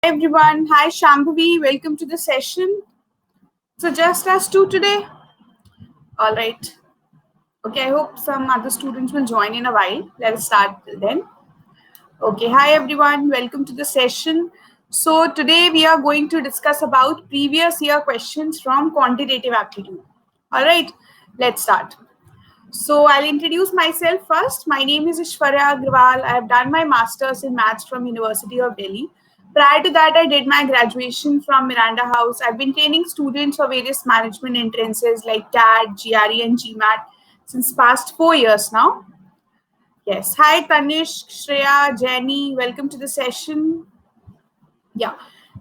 Everyone. Hi Shambhavi. Welcome to the session. So just us two today. All right. Okay, I hope some other students will join in a while. Let's start then. Okay, hi everyone. Welcome to the session. So today we are going to discuss about previous year questions from quantitative aptitude. All right, let's start. So I'll introduce myself first. My name is Ishwarya Agrawal. I have done my master's in maths from University of Delhi. Prior to that, I did my graduation from Miranda House. I've been training students for various management entrances like CAT, GRE, and GMAT since past 4 years now. Yes. Hi, Tanish, Shreya, Jenny. Welcome to the session. Yeah.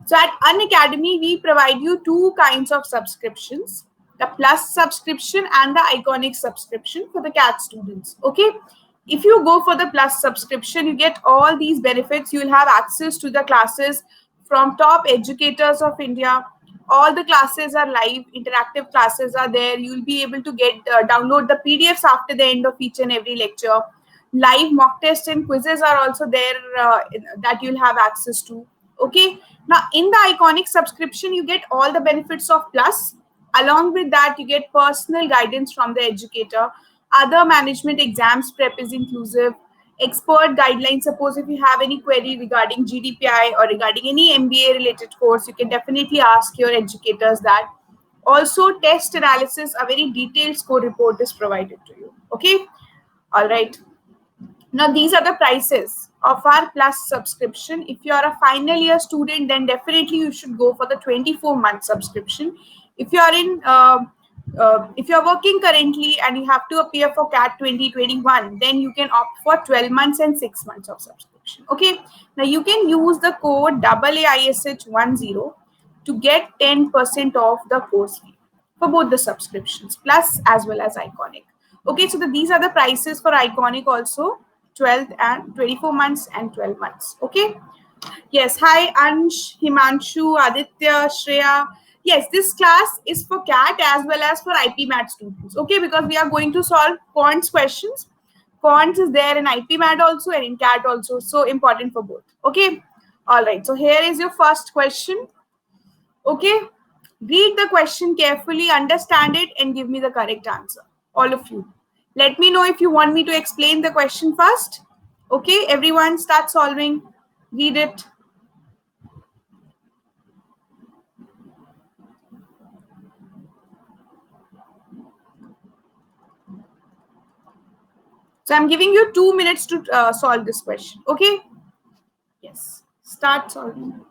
So at Unacademy, we provide you two kinds of subscriptions, the Plus subscription and the Iconic subscription for the CAT students. Okay. If you go for the Plus subscription, you get all these benefits. You will have access to the classes from top educators of India. All the classes are live, interactive classes are there. You'll be able to get download the PDFs after the end of each and every lecture. Live mock tests and quizzes are also there that you'll have access to. Okay, now in the Iconic subscription you get all the benefits of Plus. Along with that, you get personal guidance from the educator. Other management exams prep is inclusive. Expert guidelines. Suppose if you have any query regarding GDPI or regarding any MBA related course, you can definitely ask your educators that. Also, test analysis, a very detailed score report is provided to you. Okay, all right. Now, these are the prices of our Plus subscription. If you are a final year student, then definitely you should go for the 24-month subscription. If you are if you are working currently and you have to appear for CAT 2021, then you can opt for 12 months and 6 months of subscription. Okay. Now, you can use the code AAISH10 to get 10% off the course fee for both the subscriptions, Plus as well as Iconic. Okay, so these are the prices for Iconic also, 12 and 24 months and 12 months. Okay. Yes. Hi, Ansh, Himanshu, Aditya, Shreya. Yes, this class is for CAT as well as for IP Math students. Okay, because we are going to solve quants questions. Quants is there in IP Math also and in CAT also. So important for both. Okay. All right. So here is your first question. Okay. Read the question carefully, understand it, and give me the correct answer. All of you. Let me know if you want me to explain the question first. Okay, everyone start solving. Read it. So I'm giving you 2 minutes to solve this question. Okay? Yes. Start solving.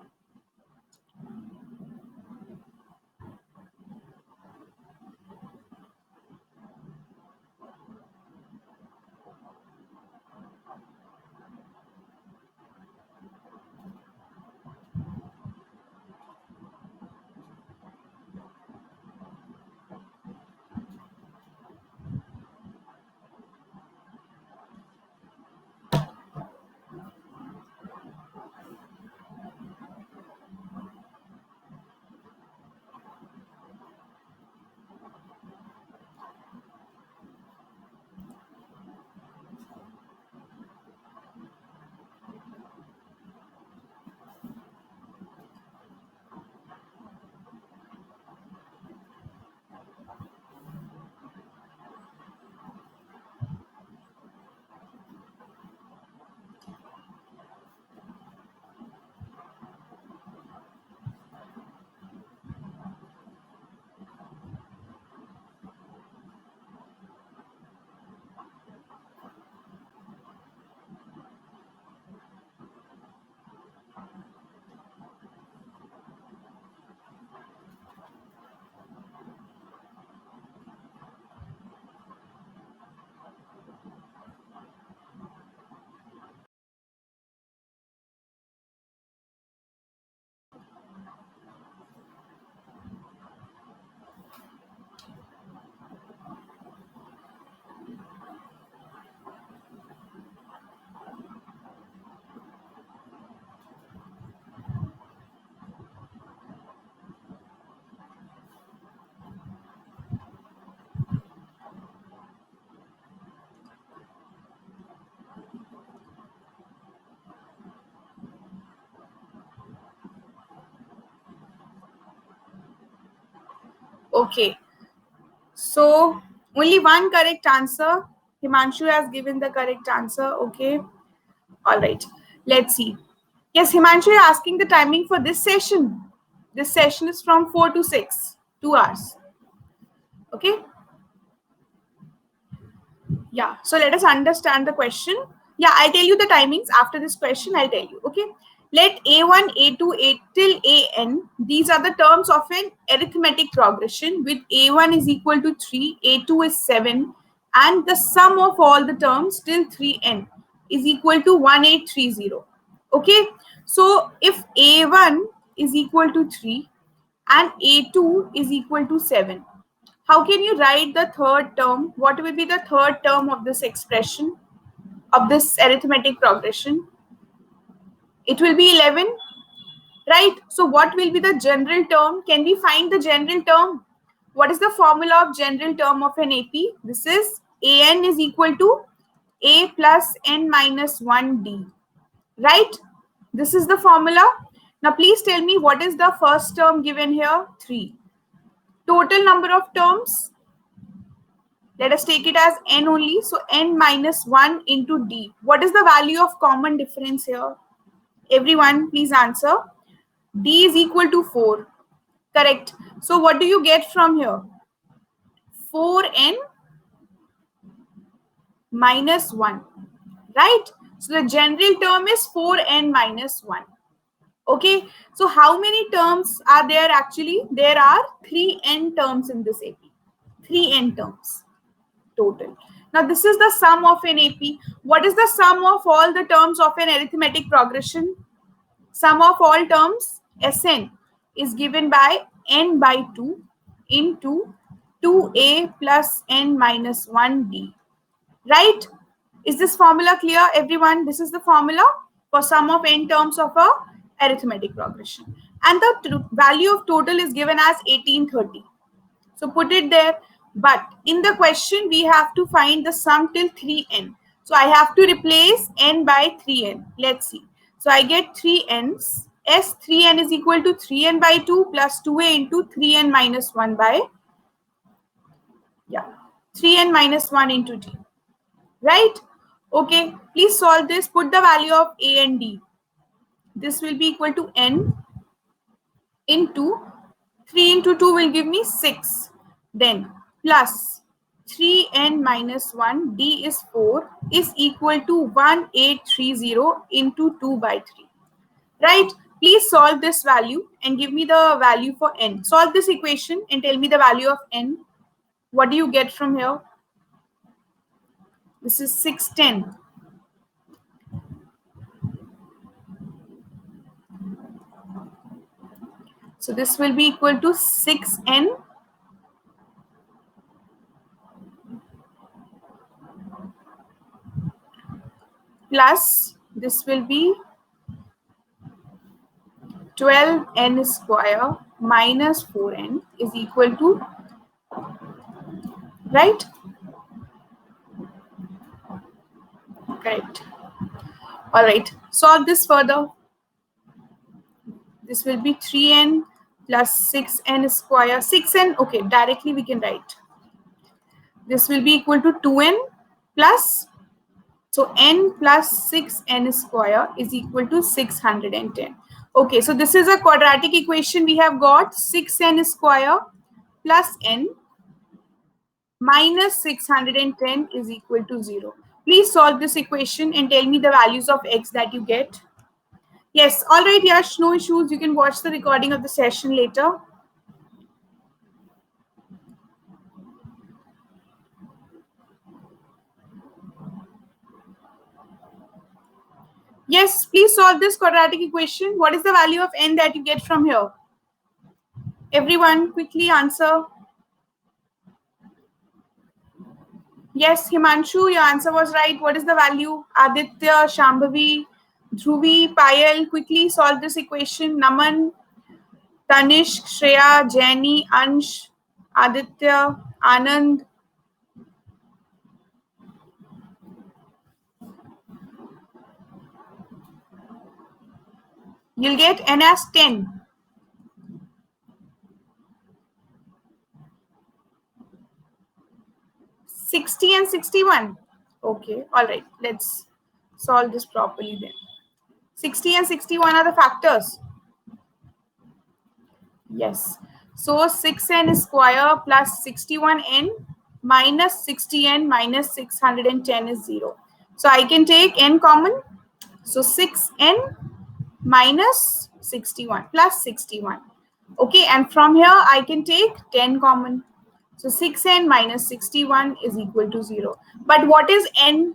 Okay. So only one correct answer. Himanshu has given the correct answer. Okay. All right. Let's see. Yes, Himanshu, you're asking the timing for this session. This session is from 4 to 6, 2 hours. Okay. Yeah. So let us understand the question. Yeah, I'll tell you the timings after this question. I'll tell you. Okay. Let A1, A2, A till AN. These are the terms of an arithmetic progression with A1 is equal to 3, A2 is 7, and the sum of all the terms till 3N is equal to 1830. Okay. So if A1 is equal to 3 and A2 is equal to 7, how can you write the third term? What will be the third term of this expression, of this arithmetic progression? It will be 11, right? So what will be the general term? Can we find the general term? What is the formula of general term of an AP? This is AN is equal to A plus N minus 1D, right? This is the formula. Now please tell me what is the first term given here? 3. Total number of terms, let us take it as n only. So n minus 1 into d. What is the value of common difference here? Everyone, please answer. D is equal to 4. Correct. So what do you get from here? 4n minus 1. Right? So the general term is 4n minus 1. Okay. So how many terms are there actually? There are 3n terms in this AP. 3n terms total. Now this is the sum of an AP. What is the sum of all the terms of an arithmetic progression? Sum of all terms, Sn, is given by n by 2 into 2a plus n minus 1d. Right? Is this formula clear, everyone? This is the formula for sum of n terms of a arithmetic progression. And the value of total is given as 1830. So put it there. But in the question, we have to find the sum till 3n. So I have to replace n by 3n. Let's see. So I get 3n's. S 3n is equal to 3n by 2 plus 2a into 3n minus 1 by, yeah, 3n minus 1 into d. Right? Okay. Please solve this. Put the value of a and d. This will be equal to n into 3 into 2 will give me 6. Then plus 3n minus 1, d is 4, is equal to 1830 into 2 by 3. Right? Please solve this value and give me the value for n. Solve this equation and tell me the value of n. What do you get from here? This is 610. So this will be equal to 6n plus this will be 12n square minus 4n is equal to, right? Correct. All right. Solve this further. This will be 3n plus 6n square. 6n, okay, directly we can write. This will be equal to 2n plus, so n plus 6n square is equal to 610. Okay, so this is a quadratic equation. We have got 6n square plus n minus 610 is equal to 0. Please solve this equation and tell me the values of x that you get. Yes, all right, Yash, no issues. You can watch the recording of the session later. Yes, please solve this quadratic equation. What is the value of n that you get from here? Everyone, quickly answer. Yes, Himanshu, your answer was right. What is the value? Aditya, Shambhavi, Dhruvi, Payal, quickly solve this equation. Naman, Tanishk, Shreya, Jenny, Ansh, Aditya, Anand. You'll get n as 10. 60 and 61. Okay, all right. Let's solve this properly then. 60 and 61 are the factors. Yes. So 6n square plus 61n minus 60n minus 610 is 0. So I can take n common. So 6n minus 61 plus 61. Okay, and from here I can take 10 common. So 6n minus 61 is equal to 0. But what is n?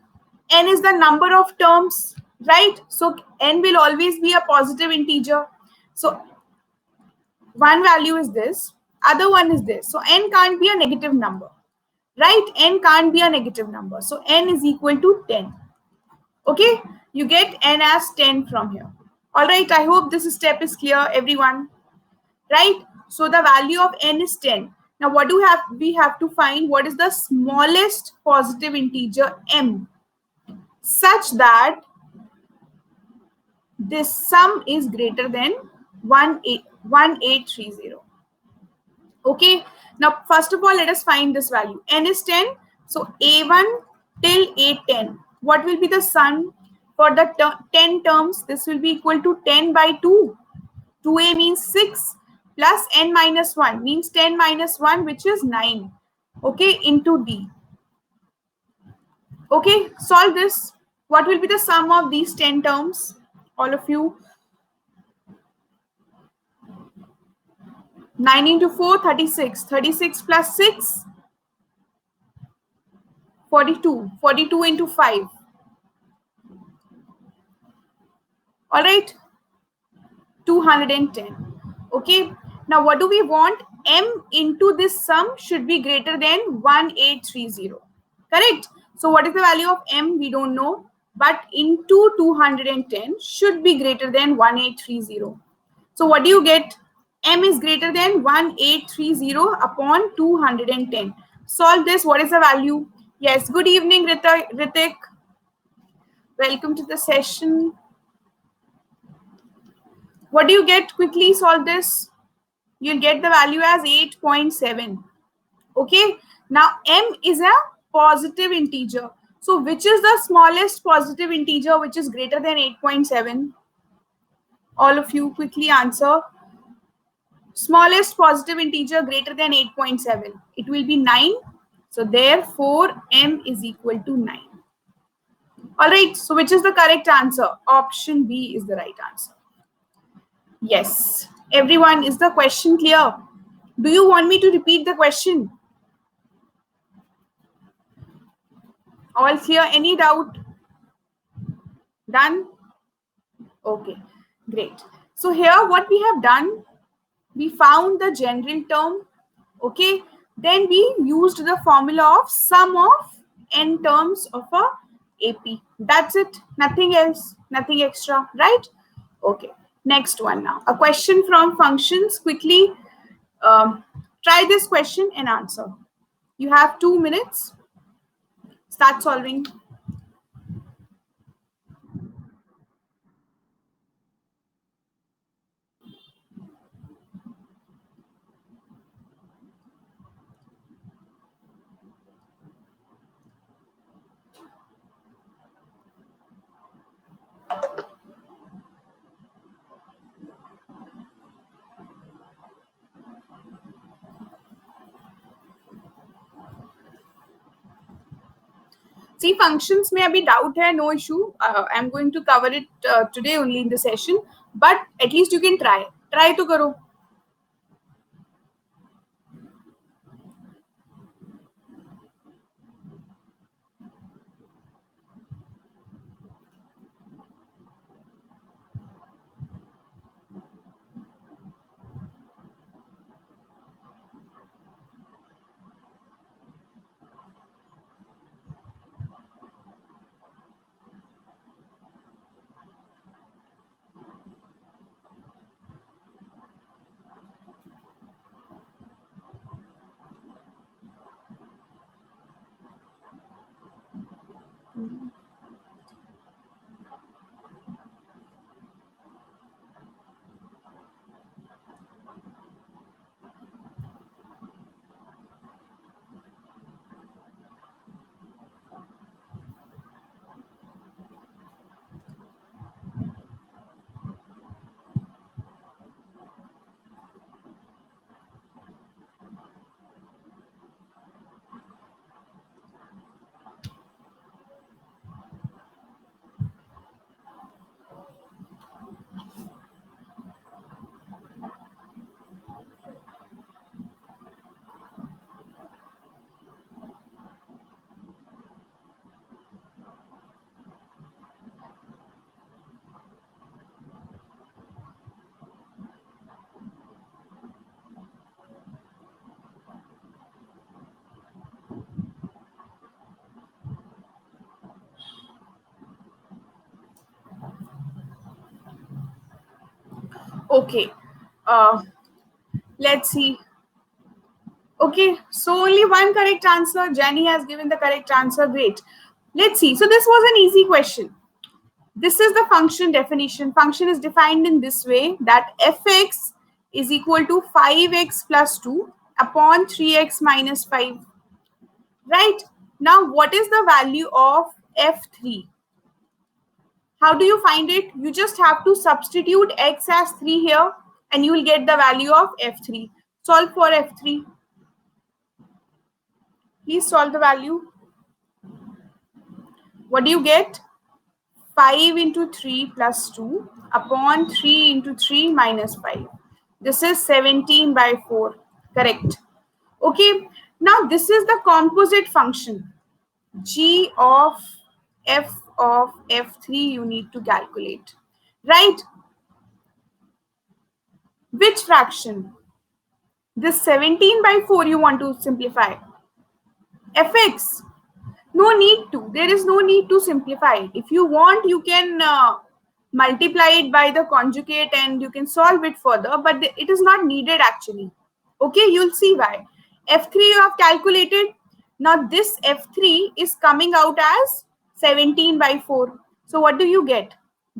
N is the number of terms, right? So n will always be a positive integer. So one value is this, other one is this. So n can't be a negative number, right? N can't be a negative number. So n is equal to 10. Okay, you get n as 10 from here. All right, I hope this step is clear, everyone. Right? So the value of n is 10. Now what do we have to find? What is the smallest positive integer m such that this sum is greater than 1830. Okay, now first of all, let us find this value. N is 10. So A1 till A10. What will be the sum for the 10 terms? This will be equal to 10 by 2. 2a means 6 plus n minus 1 means 10 minus 1, which is 9. Okay, into d. Okay, solve this. What will be the sum of these 10 terms? All of you. 9 into 4, 36. 36 plus 6, 42. 42 into 5. All right, 210. Okay, now what do we want? M into this sum should be greater than 1830. Correct? So what is the value of M? We don't know. But into 210 should be greater than 1830. So what do you get? M is greater than 1830 upon 210. Solve this. What is the value? Yes. Good evening, Ritik. Welcome to the session. What do you get? Quickly solve this. You'll get the value as 8.7. Okay. Now m is a positive integer. So which is the smallest positive integer which is greater than 8.7? All of you quickly answer. Smallest positive integer greater than 8.7. It will be 9. So therefore m is equal to 9. All right. So which is the correct answer? Option B is the right answer. Yes. Everyone, is the question clear? Do you want me to repeat the question? All clear? Any doubt? Done? Okay, great. So here what we have done, we found the general term. Okay, then we used the formula of sum of n terms of a AP. That's it. Nothing else. Nothing extra, right? Okay. Next one now. A question from functions. Quickly try this question and answer. You have 2 minutes. Start solving. See, functions में अभी doubt है, no issue. I'm going to cover it today only in the session, but at least you can try. Try तो करो. Okay. Let's see. Okay, so only one correct answer. Jenny has given the correct answer. Great. Let's see. So this was an easy question. This is the function definition. Function is defined in this way that fx is equal to 5x plus 2 upon 3x minus 5. Right? Now, what is the value of f3? How do you find it? You just have to substitute x as 3 here and you will get the value of f3. Solve for f3. Please solve the value. What do you get? 5 into 3 plus 2 upon 3 into 3 minus 5. This is 17 by 4. Correct. Okay. Now this is the composite function. G of f3 you need to calculate. Right? Which fraction? This 17 by 4 you want to simplify. Fx. No need to. There is no need to simplify it. If you want, you can multiply it by the conjugate and you can solve it further, but it is not needed actually. Okay, you'll see why. F3 you have calculated. Now this F3 is coming out as 17 by 4. So what do you get?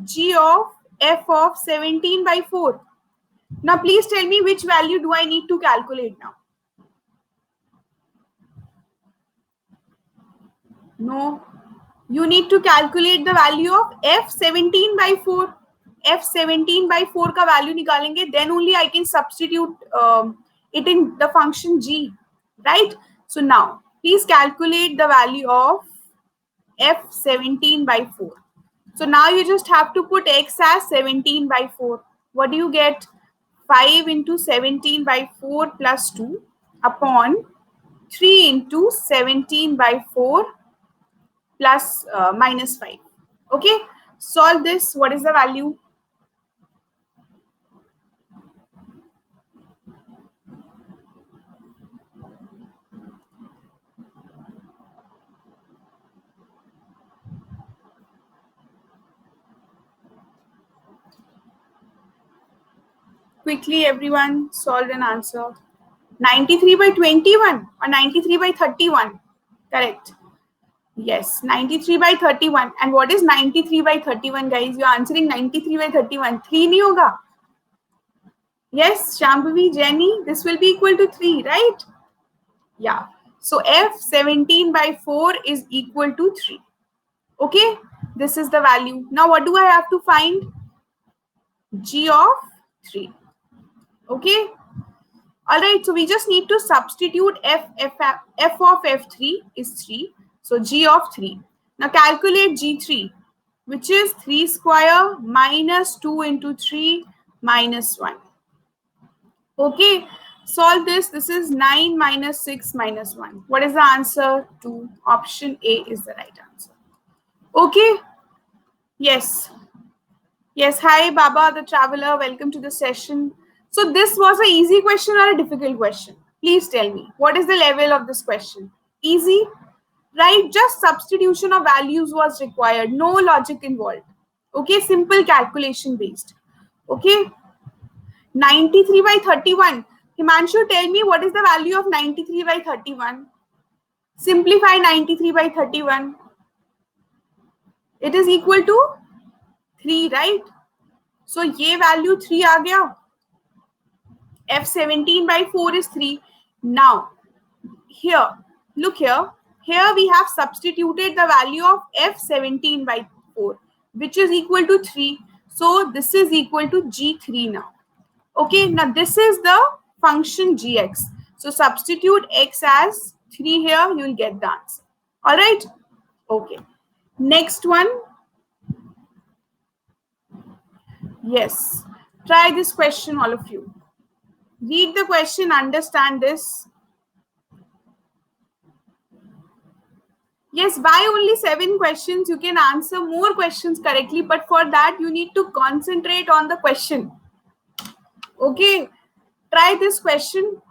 G of f of 17 by 4. Now please tell me which value do I need to calculate now? No, you need to calculate the value of f17 by 4. f17 by 4 का value निकालेंगे, then only I can substitute it in the function g, right? So now, please calculate the value of f17 by 4. So now you just have to put x as 17 by 4. What do you get? 5 into 17 by 4 plus 2 upon 3 into 17 by 4 plus minus 5. Okay, solve this. What is the value? Quickly, everyone, solve and answer. 93 by 21 or 93 by 31? Correct. Yes, 93 by 31. And what is 93 by 31, guys? You're answering 93 by 31. 3 nahi hoga? Yes, Shambhavi, Jenny, this will be equal to 3, right? Yeah. So f17 by 4 is equal to 3. Okay, this is the value. Now what do I have to find? G of 3. Okay. All right, so we just need to substitute f of f3 is 3. So g of 3. Now calculate g3, which is 3 square minus 2 into 3 minus 1. Okay, solve this. This is 9 minus 6 minus 1. What is the answer? 2. Option A is the right answer. Okay. Yes. Yes. Hi, Baba, the traveler. Welcome to the session. So this was an easy question or a difficult question? Please tell me. What is the level of this question? Easy, right? Just substitution of values was required. No logic involved. Okay, simple calculation based. Okay, 93 by 31. Himanshu, tell me what is the value of 93 by 31? Simplify 93 by 31. It is equal to 3, right? So ये value 3 आ गया. f17 by 4 is 3. Now, here, look here. Here we have substituted the value of f17 by 4, which is equal to 3. So this is equal to g3 now. Okay, now this is the function gx. So substitute x as 3 here, you will get the answer. All right? Okay. Next one. Yes. Try this question, all of you. Read the question, understand this. Yes, why only 7 questions? You can answer more questions correctly, but for that you need to concentrate on the question. Okay, try this question.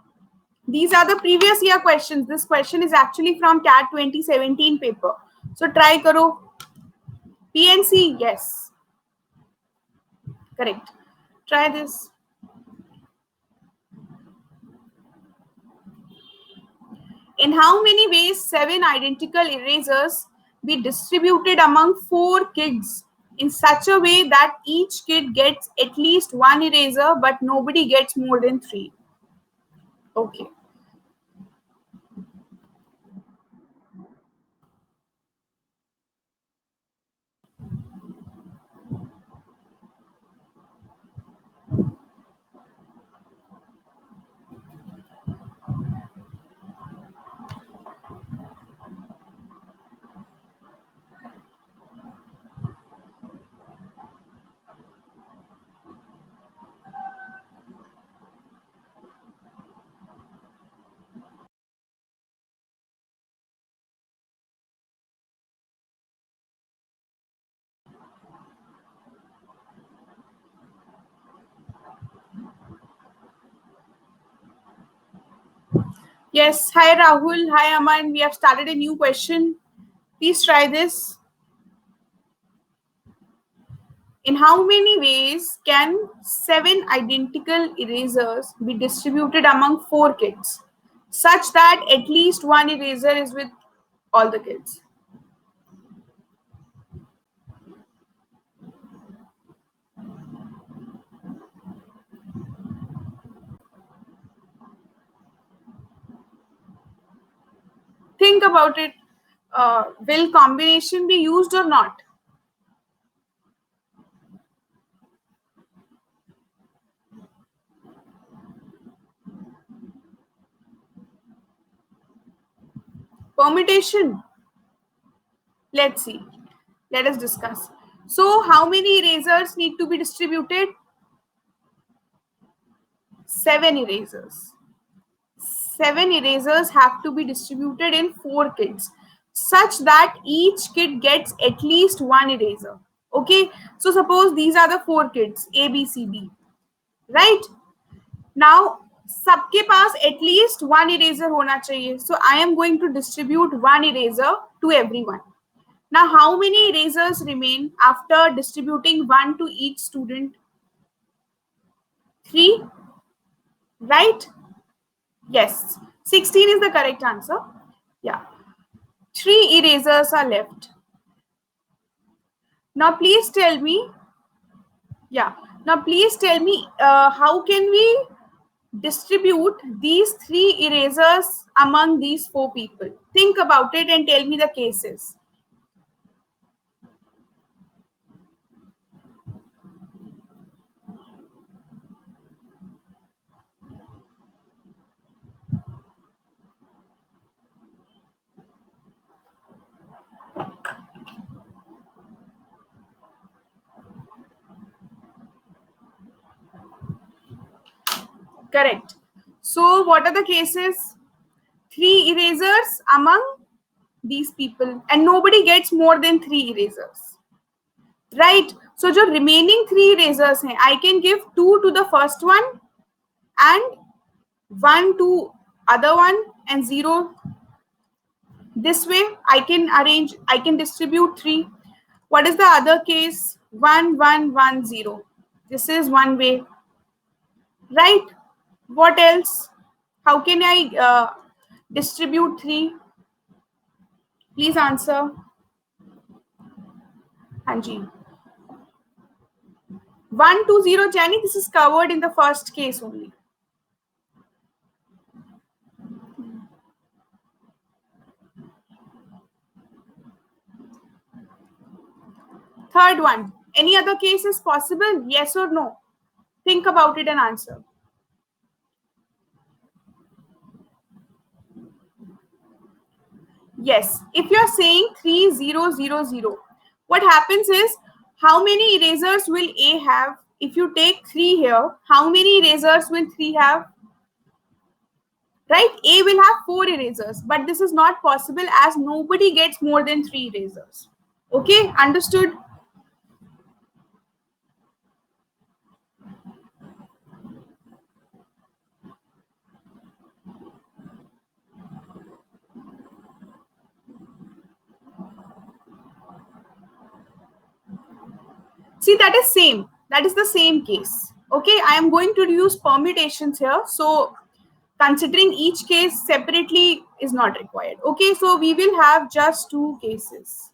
These are the previous year questions. This question is actually from CAT 2017 paper. So try karo. PNC, yes. Correct. Try this. In how many ways 7 identical erasers be distributed among 4 kids in such a way that each kid gets at least 1 eraser but nobody gets more than 3? Okay. Yes. Hi, Rahul. Hi, Aman. We have started a new question. Please try this. In how many ways can 7 identical erasers be distributed among 4 kids such that at least 1 eraser is with all the kids? Think about it. Will combination be used or not? Permutation. Let's see. Let us discuss. So, how many erasers need to be distributed? 7 erasers. 7 erasers have to be distributed in 4 kids such that each kid gets at least 1 eraser. Okay. So, suppose these are the 4 kids A, B, C, D. Right? Now, सबके पास at least 1 eraser होना चाहिए. So, I am going to distribute 1 eraser to everyone. Now, how many erasers remain after distributing 1 to each student? 3, right? Yes, 16 is the correct answer. Yeah, 3 erasers are left. Now, please tell me, how can we distribute these 3 erasers among these 4 people? Think about it and tell me the cases. Correct. So, what are the cases? 3 erasers among these people, and nobody gets more than 3 erasers. Right? So, जो remaining 3 erasers हैं, I can give 2 to the first one and 1 to other one and 0. This way, I can distribute 3. What is the other case? 1, 1, 1, 0. This is one way. Right? What else? How can I distribute 3? Please answer. Hanji. 1, 2, 0, Jenny, this is covered in the first case only. Third one, any other case is possible? Yes or no? Think about it and answer. Yes, if you're saying 3, 0, 0, 0, what happens is, how many erasers will A have? If you take 3 here, how many erasers will 3 have? Right? A will have 4 erasers, but this is not possible as nobody gets more than 3 erasers. Okay, understood? See, that is the same case. Okay, I am going to use permutations here. So considering each case separately is not required. Okay, so we will have just 2 cases.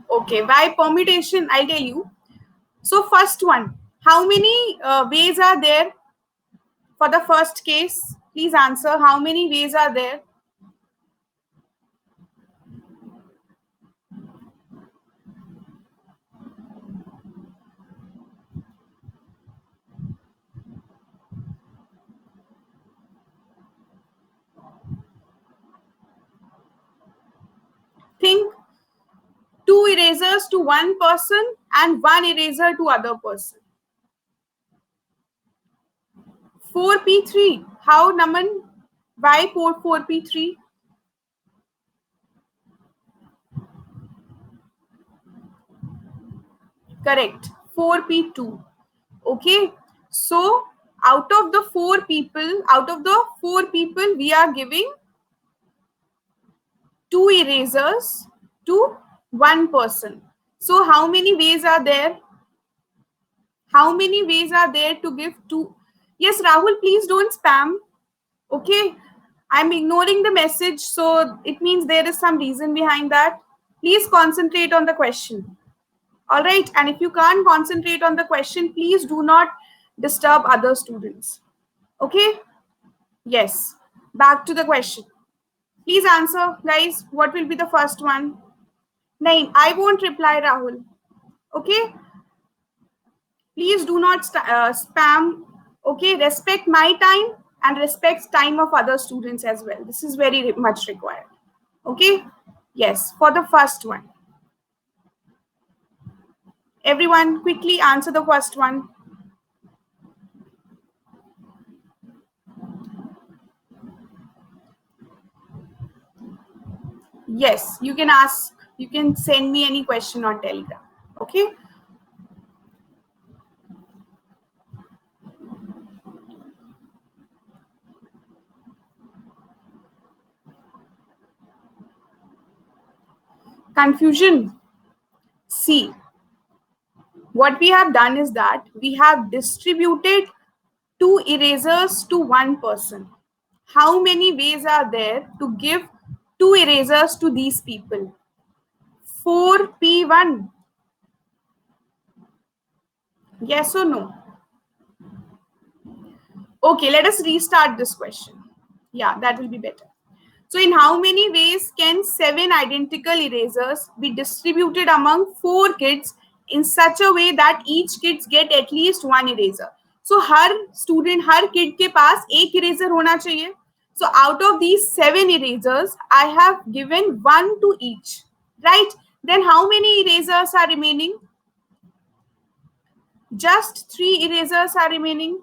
Okay, why permutation? I'll tell you. So first one, how many ways are there for the first case? Please answer. How many ways are there? Think 2 erasers to 1 person and 1 eraser to other person. 4p3. How, Naman? Why 4p3? Correct. 4p2. Okay. So out of the 4 people, we are giving 2 erasers to 1 person. So how many ways are there? How many ways are there to give 2? Yes, Rahul, please don't spam. Okay. I'm ignoring the message, so it means there is some reason behind that. Please concentrate on the question. All right. And if you can't concentrate on the question, please do not disturb other students. Okay. Yes. Back to the question. Please answer, guys. What will be the first one? Nahin, I won't reply, Rahul. Okay. Please do not spam. Okay. Respect my time and respect time of other students as well. This is very much required. Okay. Yes. For the first one. Everyone quickly answer the first one. Yes, you can ask, you can send me any question on Telegram. Okay. Confusion. See, what we have done is that we have distributed 2 erasers to 1 person. How many ways are there to give 2 erasers to these people? 4p1. Yes or no? Okay, let us restart this question. Yeah, that will be better. So in how many ways can 7 identical erasers be distributed among 4 kids in such a way that each kids get at least 1 eraser? So her student, her kid के पास एक eraser होना चाहिए. So out of these 7 erasers, I have given 1 to each. Right? Then how many erasers are remaining? Just 3 erasers are remaining.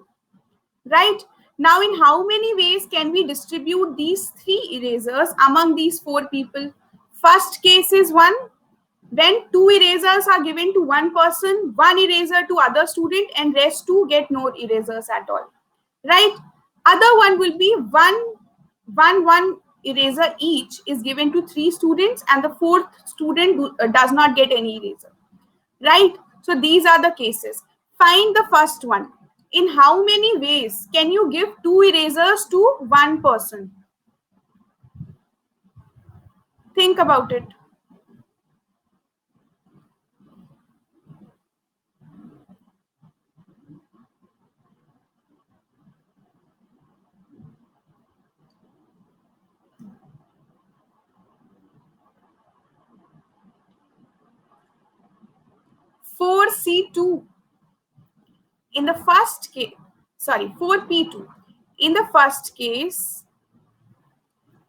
Right? Now, in how many ways can we distribute these 3 erasers among these 4 people? First case is 1. When 2 erasers are given to 1 person, 1 eraser to other student, and rest 2 get no erasers at all. Right? Other one will be one eraser each is given to 3 students, and the 4th student does not get any eraser. Right? So these are the cases. Find the first one. In how many ways can you give 2 erasers to 1 person? Think about it. For C2, in the first case, sorry, for P2, in the first case,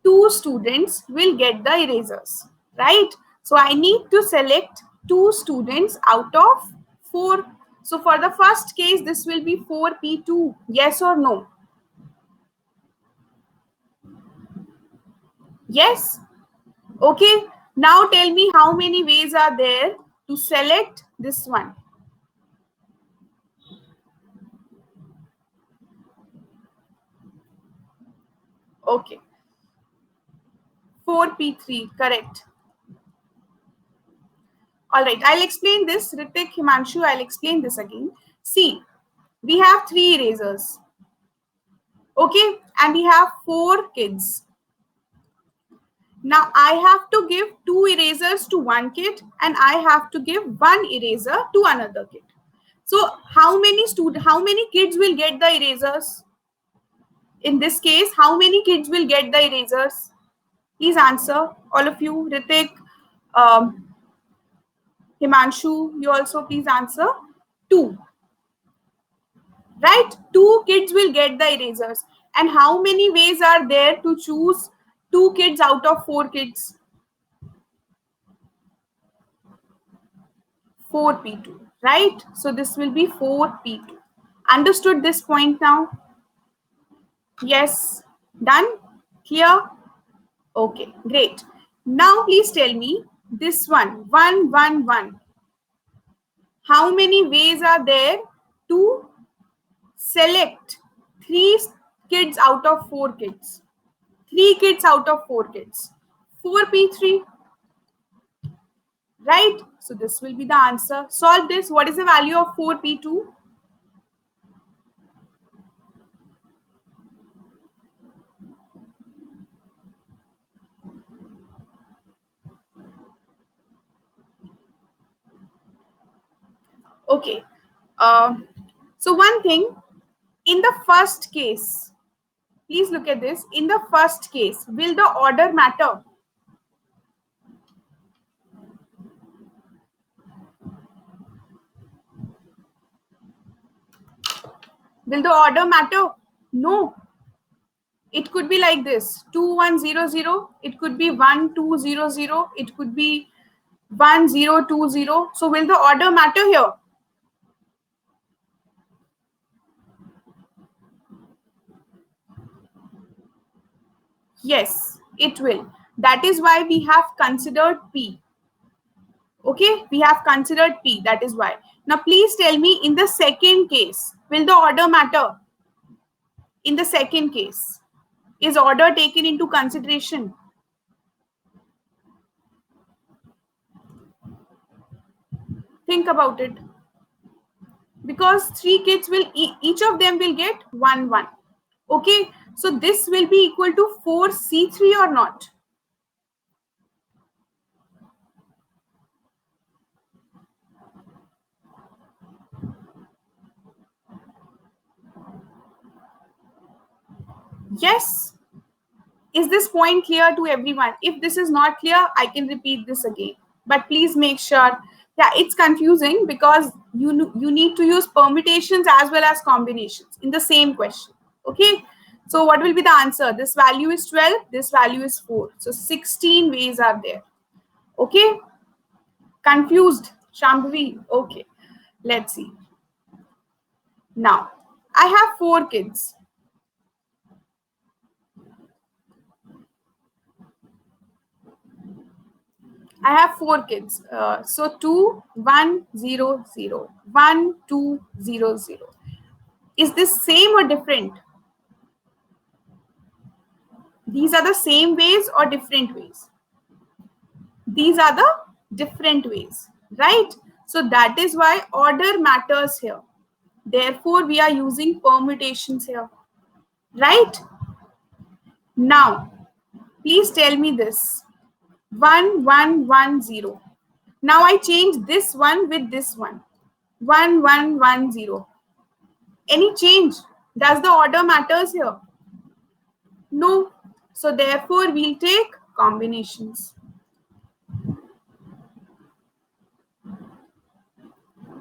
2 students will get the erasers, right? So I need to select 2 students out of 4. So for the first case, this will be 4p2. Yes or no? Yes? Okay. Now tell me how many ways are there to select this one. Okay. 4p3, correct. All right, I'll explain this. Ritik, Himanshu, I'll explain this again. See, we have 3 erasers. Okay, and we have 4 kids. Now I have to give 2 erasers to one kid and I have to give 1 eraser to another kid. So how many kids will get the erasers? In this case, how many kids will get the erasers? Please answer, all of you. Ritik, um, Himanshu, you also please answer. 2. Right? 2 kids will get the erasers. And how many ways are there to choose 2 kids out of 4 kids? 4p2, right? So this will be 4p2. Understood this point now? Yes. Done? Clear? Okay, great. Now please tell me this one, 1, 1, 1. How many ways are there to select 3 kids out of 4 kids? 3 kids out of 4 kids. 4p3, right? So this will be the answer. Solve this. What is the value of 4p2? Okay. So one thing, in the first case, please look at this. In the first case, will the order matter? Will the order matter? No. It could be like this, 2100. It could be 1200. It could be 1020. So will the order matter here? Yes, it will. That is why we have considered P. Okay, we have considered P. That is why. Now, please tell me, in the second case, will the order matter? In the second case, is order taken into consideration? Think about it. Because 3 kids will, each of them will get 1, 1. Okay, so this will be equal to 4c3 or not? Yes. Is this point clear to everyone? If this is not clear, I can repeat this again. But please make sure. Yeah, it's confusing because you need to use permutations as well as combinations in the same question. Okay. So what will be the answer? This value is 12. This value is 4. So 16 ways are there. Okay. Confused, Shambhavi? Okay. Let's see. Now, I have 4 kids. I have 4 kids. So 2, 1, 0, 0. 1, 2, 0, 0. Is this same or different? These are the same ways or different ways? These are the different ways, right? So that is why order matters here. Therefore, we are using permutations here, right? Now, please tell me this. 1, 1, 1, 0. Now I change this one with this one. 1, 1, 1, 0. Any change? Does the order matters here? No. So therefore, we'll take combinations.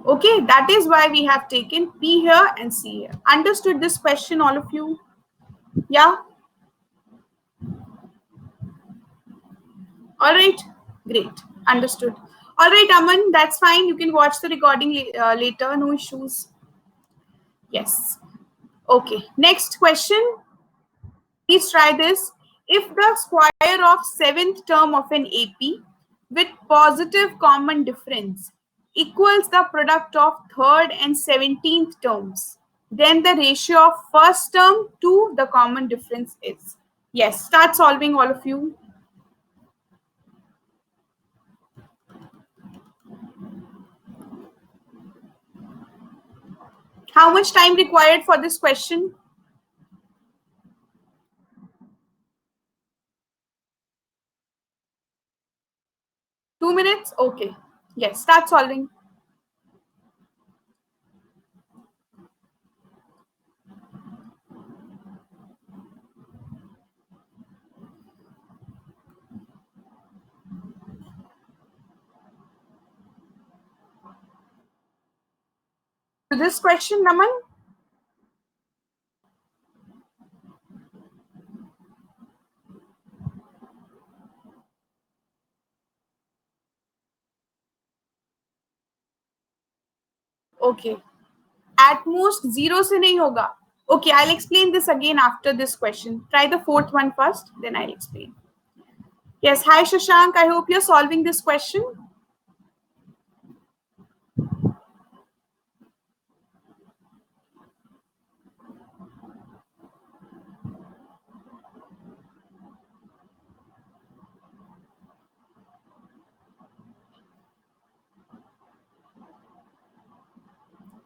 Okay, that is why we have taken P here and C here. Understood this question, all of you? Yeah? All right, great. Understood. All right, Aman, that's fine. You can watch the recording later. No issues. Yes. Okay, next question. Please try this. If the square of 7th term of an AP with positive common difference equals the product of 3rd and 17th terms, then the ratio of first term to the common difference is. Yes, start solving, all of you. How much time required for this question? 2 minutes? Okay. Yes, start solving. To this question, Naman? Okay. At most 0 से नहीं होगा. Okay, I'll explain this again after this question. Try the fourth one first, then I'll explain. Yes, hi Shashank. I hope you're solving this question.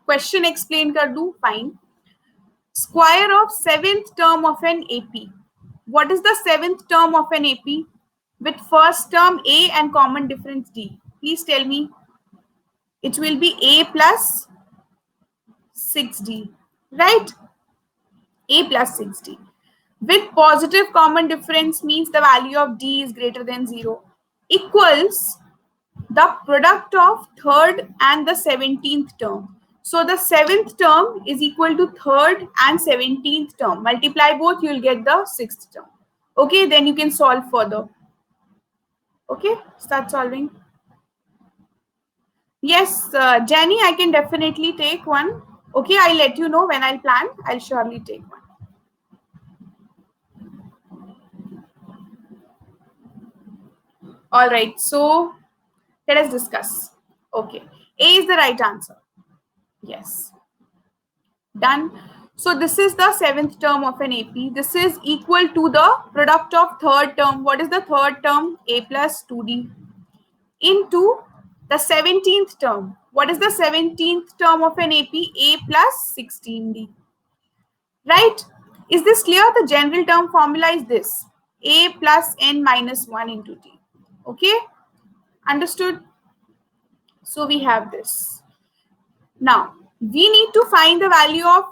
Question explain कर दूं? Fine. Square of 7th term of an AP. What is the 7th term of an AP? With first term A and common difference D. Please tell me. It will be A plus 6D, right? A plus 6D. With positive common difference means the value of D is greater than 0 equals the product of third and the 17th term. So the 7th term is equal to third and 17th term. Multiply both, you will get the 6th term. Okay, then you can solve further. Okay, start solving. Yes, Jenny, I can definitely take one. Okay, I'll let you know when I'll plan. I'll surely take one. All right, so let us discuss. Okay, A is the right answer. Yes. Done. So this is the 7th term of an AP. This is equal to the product of third term. What is the third term? A plus 2D into the 17th term. What is the 17th term of an AP? A plus 16D. Right? Is this clear? The general term formula is this. A plus n minus 1 into D. Okay? Understood? So we have this. Now, we need to find the value of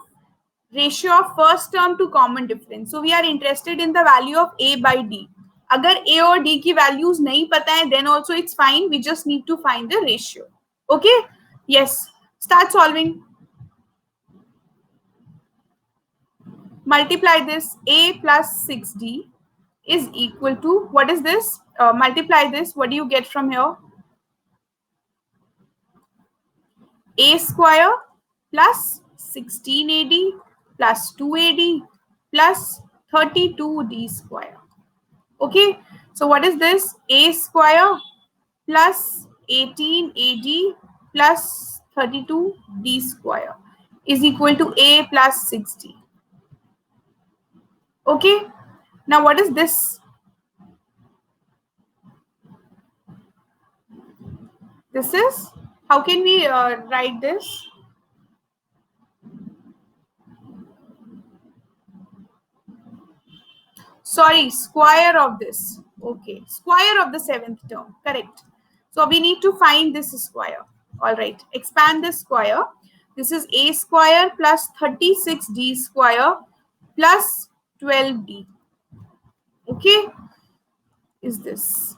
ratio of first term to common difference. So we are interested in the value of A by D. अगर A और D की values नहीं पता है, then also it's fine. We just need to find the ratio. Okay? Yes. Start solving. Multiply this. A plus 6D is equal to, what is this? Multiply this. What do you get from here? A square plus 16AD plus 2AD plus 32D square. Okay, so what is this? A square plus 18AD plus 32D square is equal to A plus 6D. Okay, now what is this? This is, how can we write this? Sorry, square of this. Okay, square of the 7th term. Correct. So we need to find this square. All right, expand this square. This is A square plus 36D square plus 12D. Okay, is this.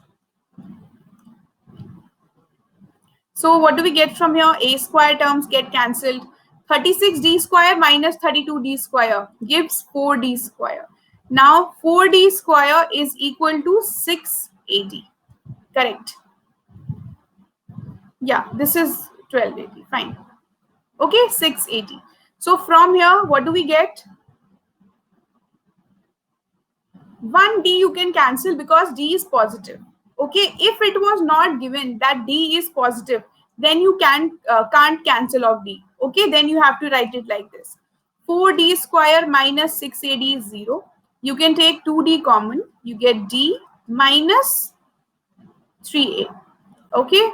So what do we get from here? A square terms get cancelled. 36D square minus 32D square gives 4D square. Now 4D square is equal to 6AD. Correct. Yeah, this is 1280. Fine. Okay, 680. So from here, what do we get? 1D you can cancel because D is positive. Okay, if it was not given that D is positive, then you can't cancel off D. Okay, then you have to write it like this. 4D square minus 6AD is 0. You can take 2D common. You get D minus 3A. Okay,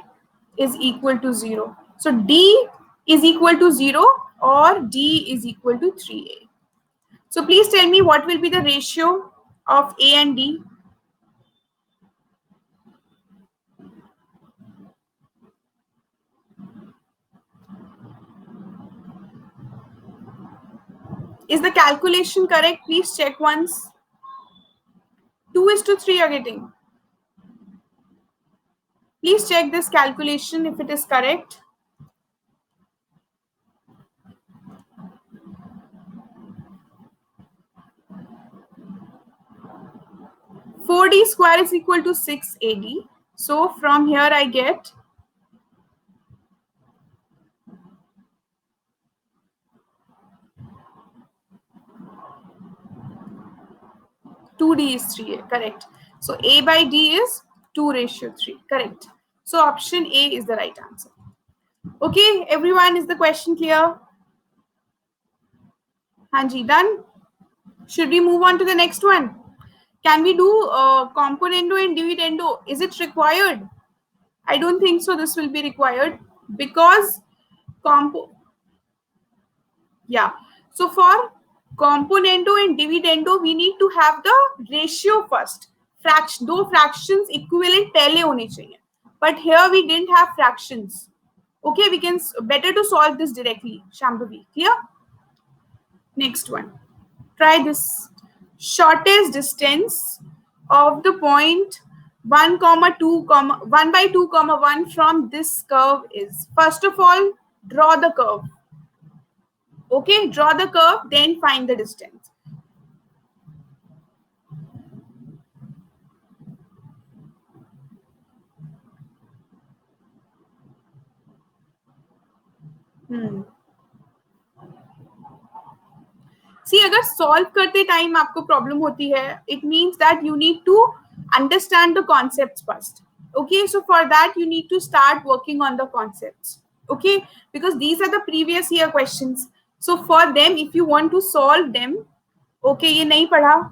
is equal to 0. So D is equal to 0 or D is equal to 3A. So please tell me what will be the ratio of A and D. Is the calculation correct? Please check once. 2:3 you're getting. Please check this calculation if it is correct. 4D square is equal to 6AD. So from here I get 2D is 3A, correct. So A by D is 2:3, correct. So option A is the right answer. Okay, everyone, is the question clear? Hanji, done? Should we move on to the next one? Can we do componendo and dividendo? Is it required? I don't think so. This will be required because yeah. So for componendo and dividendo, we need to have the ratio first. दो fractions equivalent पहले होने चाहिए. But here we didn't have fractions. Okay, we can better to solve this directly. Shambhavi, clear? Next one. Try this. Shortest distance of the point 1, 2, 1 by 2, 1 from this curve is. First of all, draw the curve. Okay, draw the curve, then find the distance. See, अगर solve करते time आपको problem होती है, it means that you need to understand the concepts first. Okay, so for that you need to start working on the concepts. Okay, because these are the previous year questions. So for them, if you want to solve them, okay, ये नहीं पढ़ा.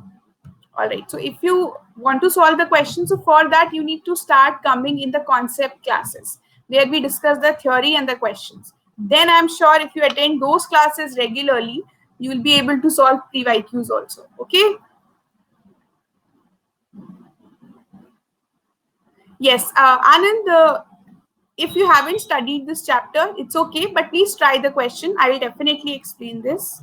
All right. So if you want to solve the question, so for that you need to start coming in the concept classes where we discuss the theory and the questions. Then I'm sure if you attend those classes regularly, you will be able to solve pre-YQs also. Okay. Yes, Anand, if you haven't studied this chapter, it's okay, but please try the question. I will definitely explain this.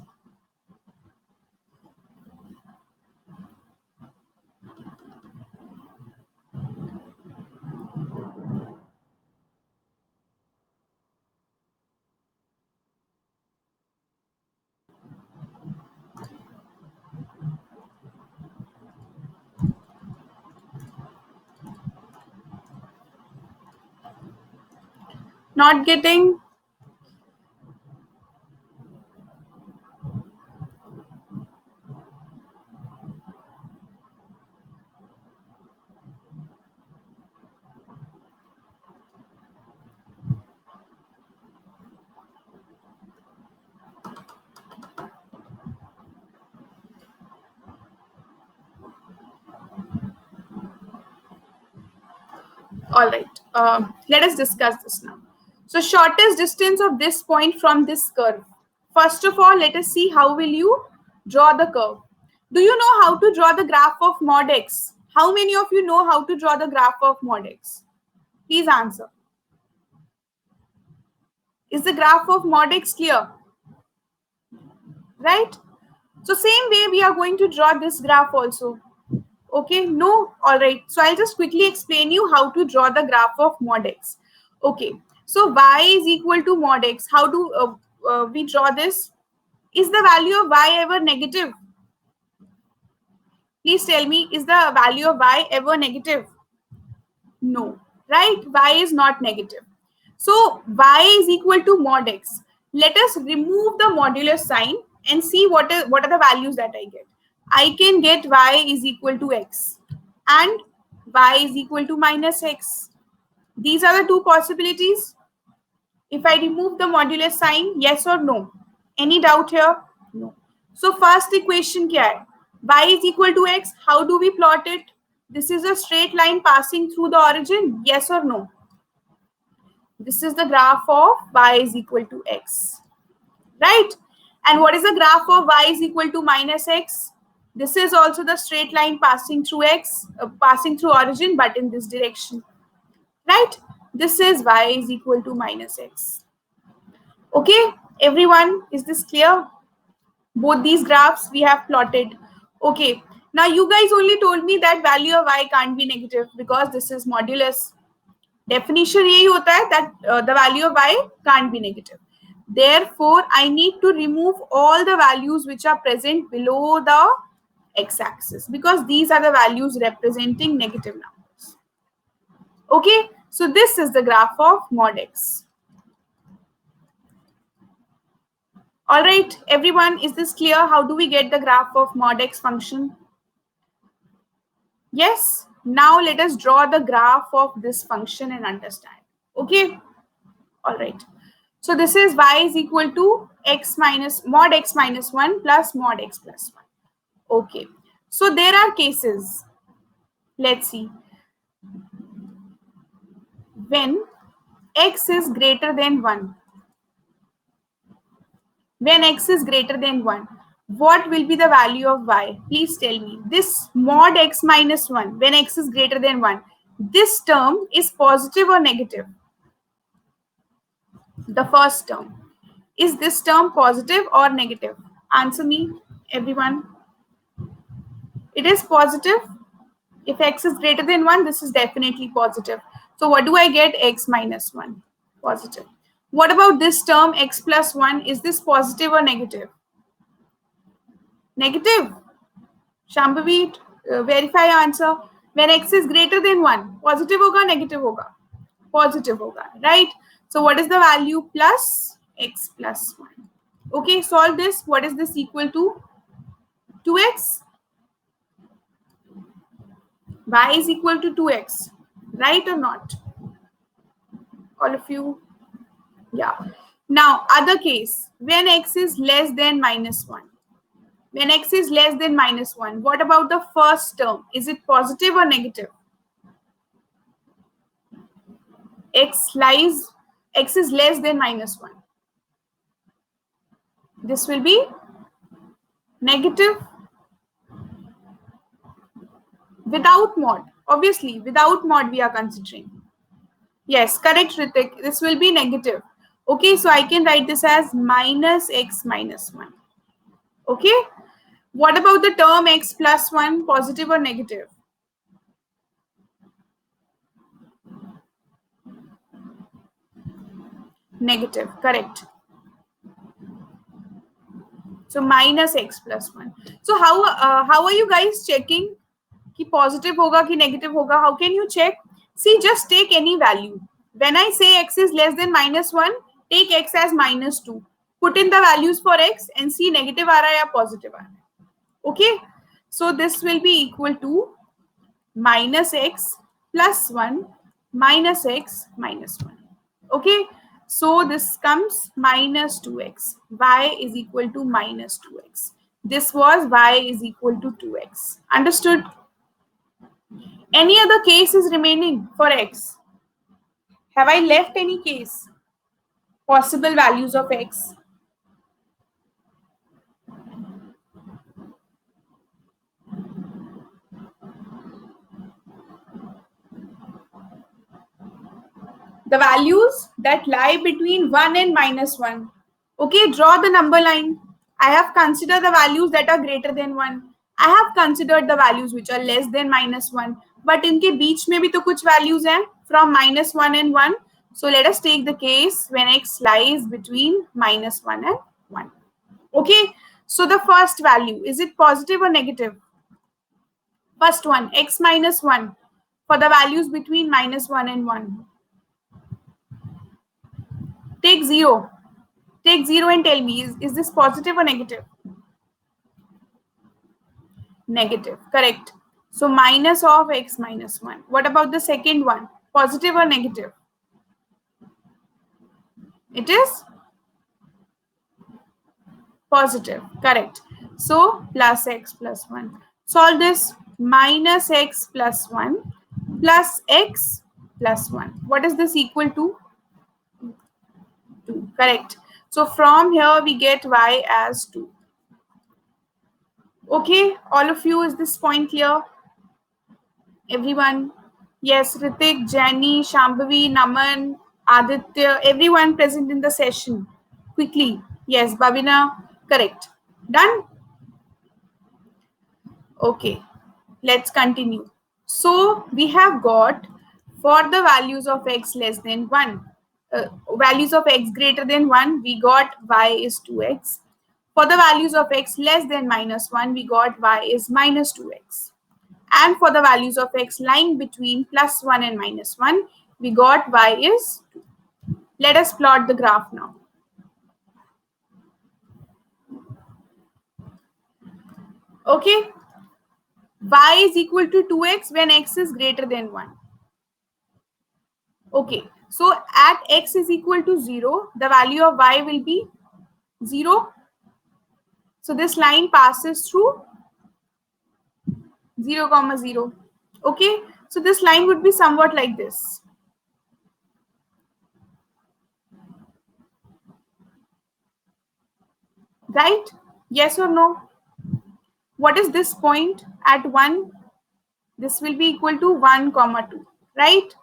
Not getting? All right, let us discuss this now. So shortest distance of this point from this curve. First of all, let us see how will you draw the curve. Do you know how to draw the graph of mod x? How many of you know how to draw the graph of mod x? Please answer. Is the graph of mod x clear? Right? So same way we are going to draw this graph also. Okay, no, all right. So I'll just quickly explain you how to draw the graph of mod x. Okay, so y is equal to mod x. How do we draw this? Is the value of y ever negative? Please tell me, is the value of y ever negative? No, right? Y is not negative. So y is equal to mod x. Let us remove the modulus sign and see what are the values that I get. I can get y is equal to x and y is equal to minus x. These are the two possibilities. If I remove the modulus sign, yes or no? Any doubt here? No. So first equation क्या है? Y is equal to X. How do we plot it? This is a straight line passing through the origin. Yes or no? This is the graph of Y is equal to X. Right? And what is the graph of Y is equal to minus X? This is also the straight line passing through X, passing through origin, but in this direction. Right? This is Y is equal to minus X. Okay, everyone, is this clear? Both these graphs we have plotted. Okay, now you guys only told me that value of Y can't be negative because this is modulus. Definition यही होता है that the value of Y can't be negative. Therefore, I need to remove all the values which are present below the x-axis because these are the values representing negative numbers. Okay, so this is the graph of mod x. All right, everyone, is this clear? How do we get the graph of mod x function? Yes, now let us draw the graph of this function and understand. Okay, all right. So this is y is equal to x minus mod x minus 1 plus mod x plus 1. Okay, so there are cases. Let's see. When x is greater than 1, when x is greater than 1, what will be the value of y? Please tell me. This mod x minus 1, when x is greater than 1, this term is positive or negative? The first term. Is this term positive or negative? Answer me, everyone. It is positive. If x is greater than 1, this is definitely positive. So what do I get? X minus 1. Positive. What about this term x plus 1? Is this positive or negative? Negative. Shambhavi, verify answer. When x is greater than 1, positive hoga, negative hoga? Positive hoga, right? So what is the value? Plus x plus 1. Okay, solve this. What is this equal to? 2x. Y is equal to 2x. Right or not? All of you? Yeah. Now, other case, when x is less than minus 1. When x is less than minus 1, what about the first term? Is it positive or negative? X is less than minus 1. This will be negative without mod. Obviously, without mod we are considering. Yes, correct, Ritik. This will be negative. Okay, so I can write this as minus x minus 1. Okay. What about the term x plus 1, positive or negative? Negative, correct. So minus x plus 1. So how are you guys checking कि positive होगा कि negative होगा? How can you check? See, just take any value. When I say x is less than minus 1, take x as minus 2. Put in the values for x and see negative आ रहा है या positive आ रहा है. Okay. So this will be equal to minus x plus 1 minus x minus 1. Okay. So this comes minus 2x. Y is equal to minus 2x. This was y is equal to 2x. Understood? Any other case is remaining for x? Have I left any case? Possible values of x? The values that lie between 1 and minus 1. Okay, draw the number line. I have considered the values that are greater than 1. I have considered the values which are less than minus 1. But इनके बीच में भी तो कुछ values हैं from minus 1 and 1. So let us take the case when x lies between minus 1 and 1. Okay, so the first value, is it positive or negative? First one, x minus 1 for the values between minus 1 and 1. Take 0. Take 0 and tell me, is this positive or negative? Negative, correct. So minus of x minus 1. What about the second one? Positive or negative? It is positive, correct. So plus x plus 1. Solve this. Minus x plus 1 plus x plus 1. What is this equal to? 2. Correct. So from here we get y as 2. Okay, all of you, is this point clear? Everyone? Yes, Ritik, Jenny, Shambhavi, Naman, Aditya, everyone present in the session. Quickly. Yes, Bhavina, correct. Done? Okay, let's continue. So we have got for the values of x less than 1, values of x greater than 1, we got y is 2x. For the values of x less than minus 1, we got y is minus 2x. And for the values of x lying between plus 1 and minus 1, we got y is 2. Let us plot the graph now. Okay, y is equal to 2x when x is greater than 1. Okay, so at x is equal to 0, the value of y will be 0. So this line passes through 0, comma 0. Okay, so this line would be somewhat like this. Right? Yes or no? What is this point at 1? This will be equal to 1, comma 2. Right?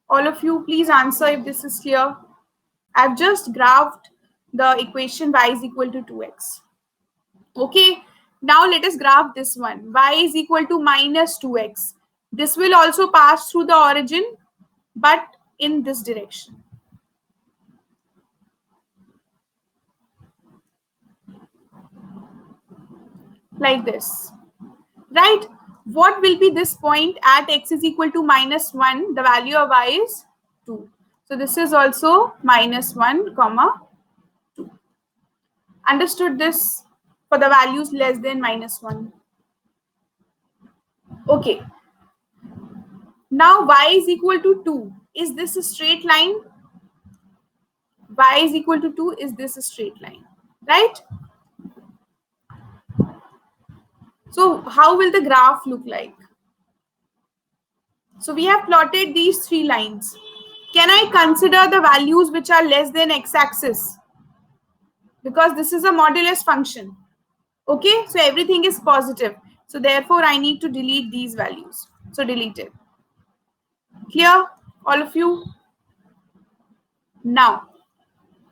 All of you, please answer if this is clear. I've just graphed the equation y is equal to 2x. Okay, now let us graph this one. Y is equal to minus 2x. This will also pass through the origin, but in this direction. Like this. Right? What will be this point at x is equal to minus 1? The value of y is 2. So this is also minus 1, comma 2. Understood this for the values less than minus 1. Okay. Now y is equal to 2. Is this a straight line? Y is equal to 2. Is this a straight line? Right? So how will the graph look like? So we have plotted these 3 lines. Can I consider the values which are less than x-axis? Because this is a modulus function. Okay, so everything is positive. So therefore, I need to delete these values. So delete it. Clear, all of you? Now,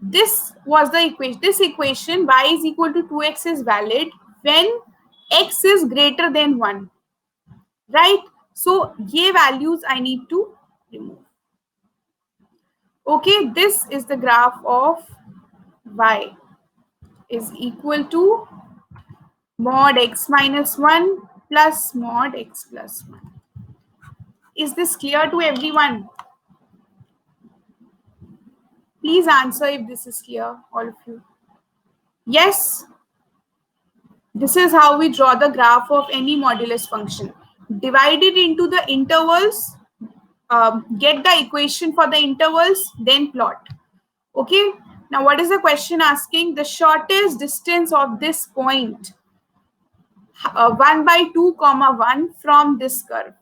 this was the equation. This equation y is equal to 2x is valid when x is greater than 1. Right? So, ye values I need to remove. Okay, this is the graph of y is equal to mod x minus 1 plus mod x plus 1. Is this clear to everyone? Please answer if this is clear, all of you. Yes? This is how we draw the graph of any modulus function. Divide it into the intervals, get the equation for the intervals, then plot. Okay? Now, what is the question asking? The shortest distance of this point, 1 by 2, comma 1 from this curve.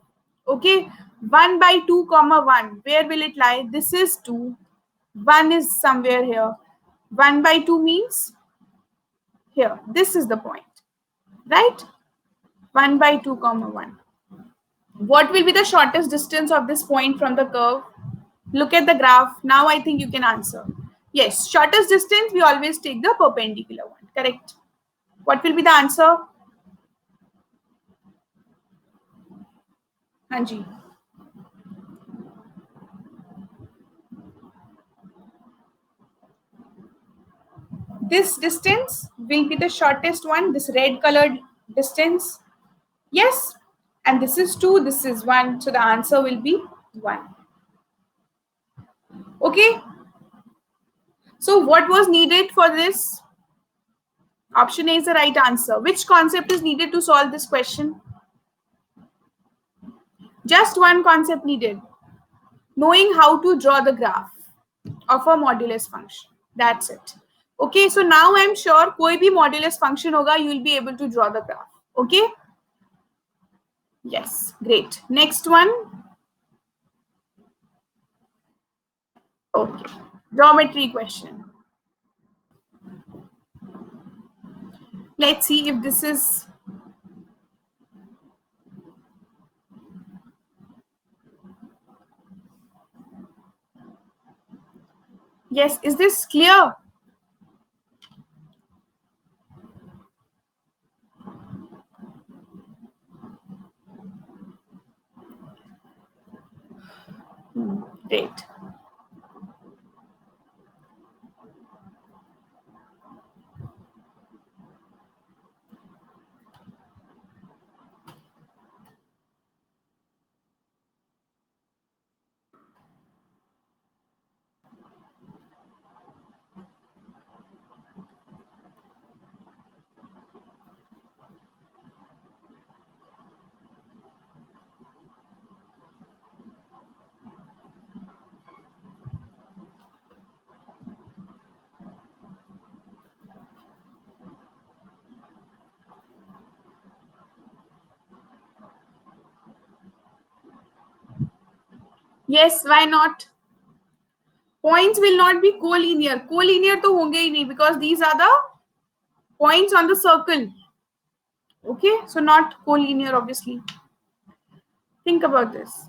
Okay? 1 by 2, comma 1. Where will it lie? This is 2. 1 is somewhere here. 1 by 2 means here. This is the point. Right? 1 by 2, comma 1. What will be the shortest distance of this point from the curve? Look at the graph. Now I think you can answer. Yes, shortest distance, we always take the perpendicular one. Correct. What will be the answer? Hanji. This distance will be the shortest one, this red colored distance. Yes. And this is 2, this is 1. So the answer will be 1. Okay. So what was needed for this? Option A is the right answer. Which concept is needed to solve this question? Just one concept needed. Knowing how to draw the graph of a modulus function. That's it. Okay, so now I'm sure कोई भी modulus function होगा, you will be able to draw the graph. Okay? Yes, great. Next one. Okay, geometry question. Let's see if this is. Yes, is this clear? Great. Yes, why not? Points will not be collinear. Collinear तो होंगे ही नहीं because these are the points on the circle. Okay, so not collinear obviously. Think about this.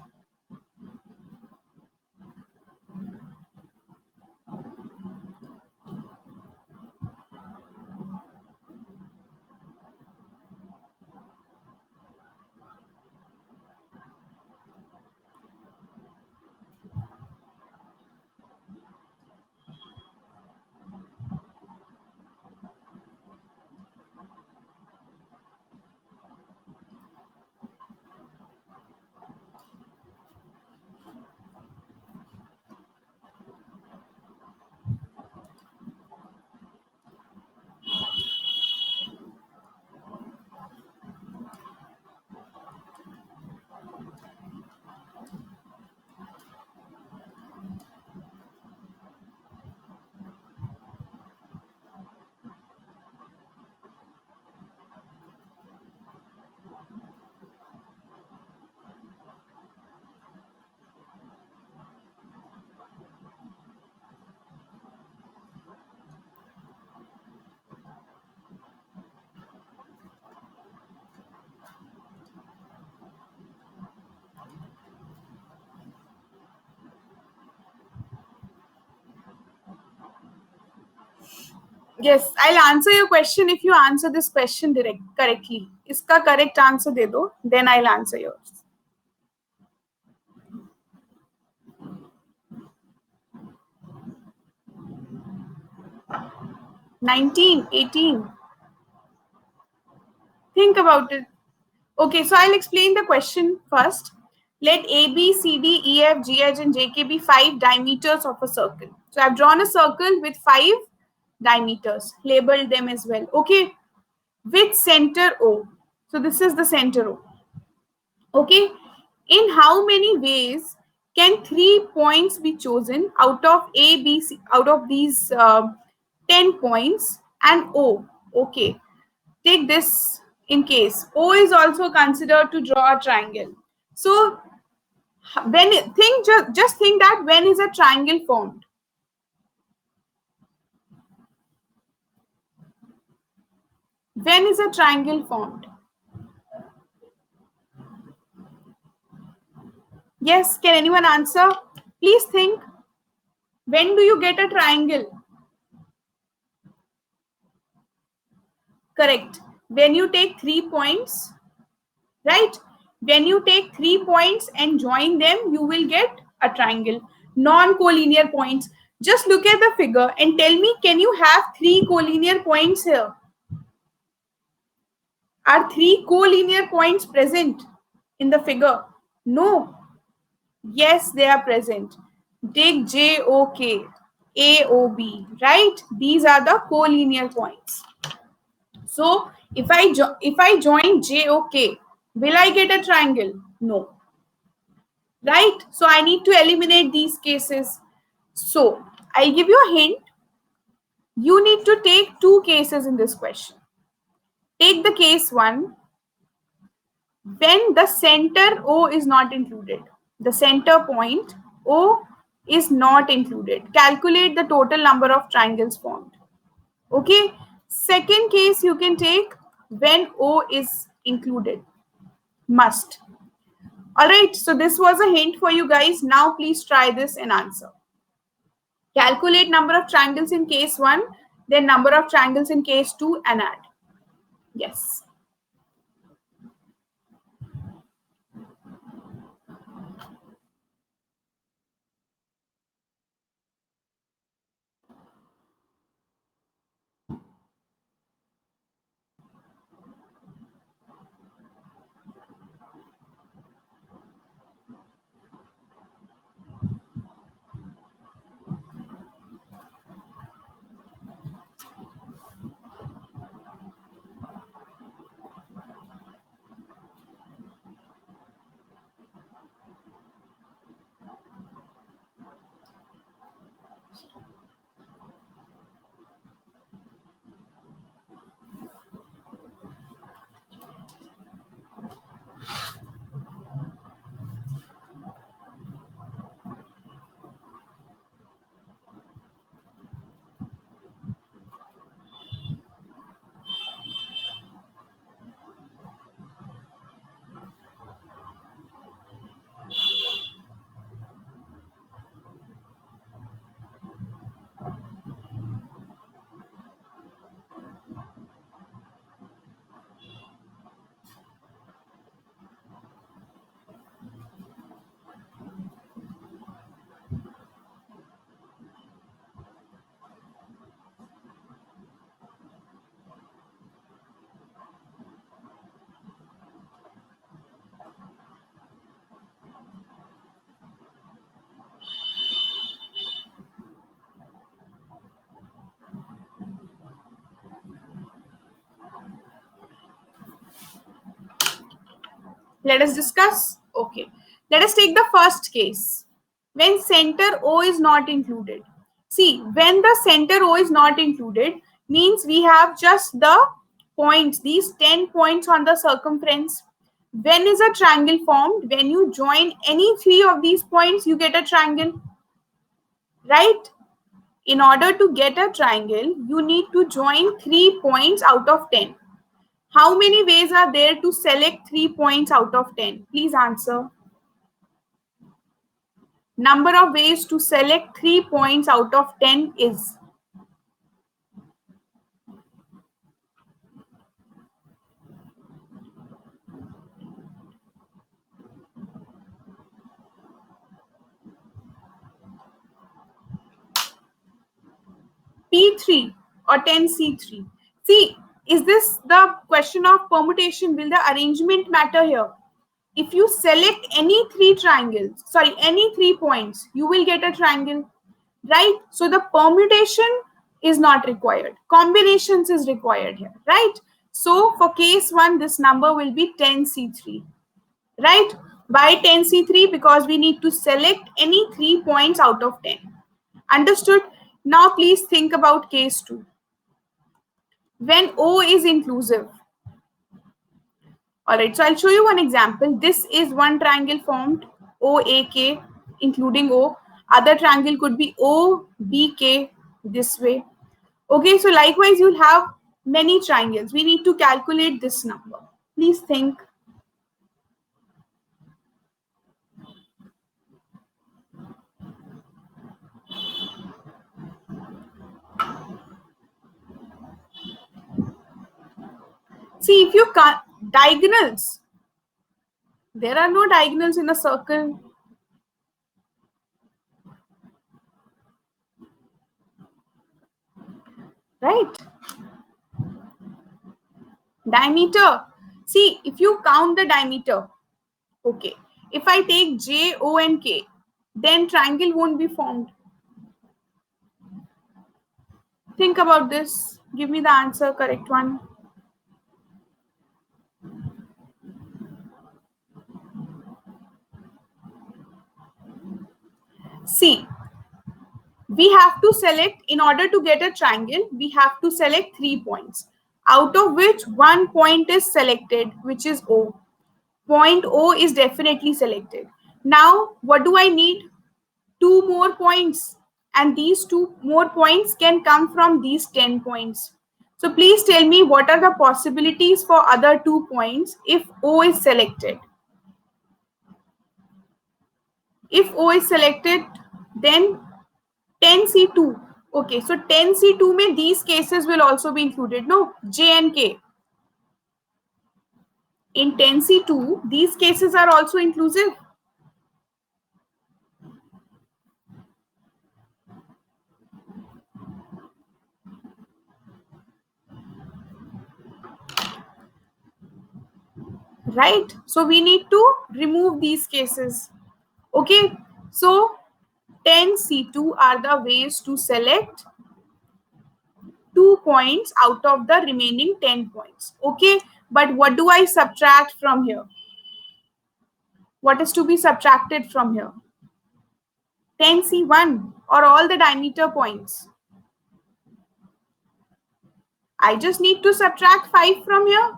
Yes, I'll answer your question if you answer this question correctly. इसका correct answer दे दो, then I'll answer yours. 19, 18. Think about it. Okay, so I'll explain the question first. Let A, B, C, D, E, F, G, H, and J, K be 5 diameters of a circle. So I've drawn a circle with 5 diameters. Labeled them as well. Okay, with center O. So this is the center O. Okay, in how many ways can 3 points be chosen out of A, B, C, out of these 10 points and O? Okay, take this in case O is also considered to draw a triangle. So when just think that when is a triangle formed? When is a triangle formed? Yes, can anyone answer? Please think. When do you get a triangle? Correct. When you take 3 points, right? When you take 3 points and join them, you will get a triangle. Non-collinear points. Just look at the figure and tell me, can you have 3 collinear points here? Are 3 collinear points present in the figure? No. Yes, they are present. Take JOK, AOB, right? These are the collinear points. So if I join JOK, will I get a triangle? No. Right? So I need to eliminate these cases. So I'll give you a hint. You need to take two cases in this question. Take the case 1, when the center O is not included. The center point O is not included. Calculate the total number of triangles formed. Okay. Second case you can take when O is included. Must. All right. So this was a hint for you guys. Now please try this and answer. Calculate number of triangles in case 1, then number of triangles in case 2 and add. Yes. Let us discuss. Okay. Let us take the first case. When center O is not included. See, when the center O is not included, means we have just the points, these 10 points on the circumference. When is a triangle formed? When you join any 3 of these points, you get a triangle. Right? In order to get a triangle, you need to join 3 points out of 10. How many ways are there to select 3 points out of 10? Please answer. Number of ways to select 3 points out of 10 is P3 or 10C3. See, is this the question of permutation? Will the arrangement matter here? If you select any 3 triangles, sorry, any 3 points, you will get a triangle, right? So the permutation is not required. Combinations is required here, right? So for case 1, this number will be 10C3, right? Why 10C3? Because we need to select any 3 points out of 10. Understood? Now please think about case 2. When O is inclusive. All right, so I'll show you one example. This is one triangle formed, OAK, including O. Other triangle could be OBK, this way. Okay, so likewise, you'll have many triangles. We need to calculate this number. Please think. See, if you can't, diagonals, there are no diagonals in a circle. Right? Diameter. See, if you count the diameter, okay. If I take J, O, and K, then triangle won't be formed. Think about this. Give me the answer, correct one. See, We have to select, in order to get a triangle, we have to select 3 points, out of which 1 point is selected, which is O. Point O is definitely selected. Now, what do I need? 2 more points. And these 2 more points can come from these 10 points. So please tell me what are the possibilities for other 2 points if O is selected. If O is selected, then 10C2. Okay, so 10C2 mein these cases will also be included. No, J and K. In 10C2, these cases are also inclusive. Right? So we need to remove these cases. Okay, so 10C2 are the ways to select 2 points out of the remaining 10 points. Okay, but what do I subtract from here? What is to be subtracted from here? 10C1 or all the diameter points. I just need to subtract 5 from here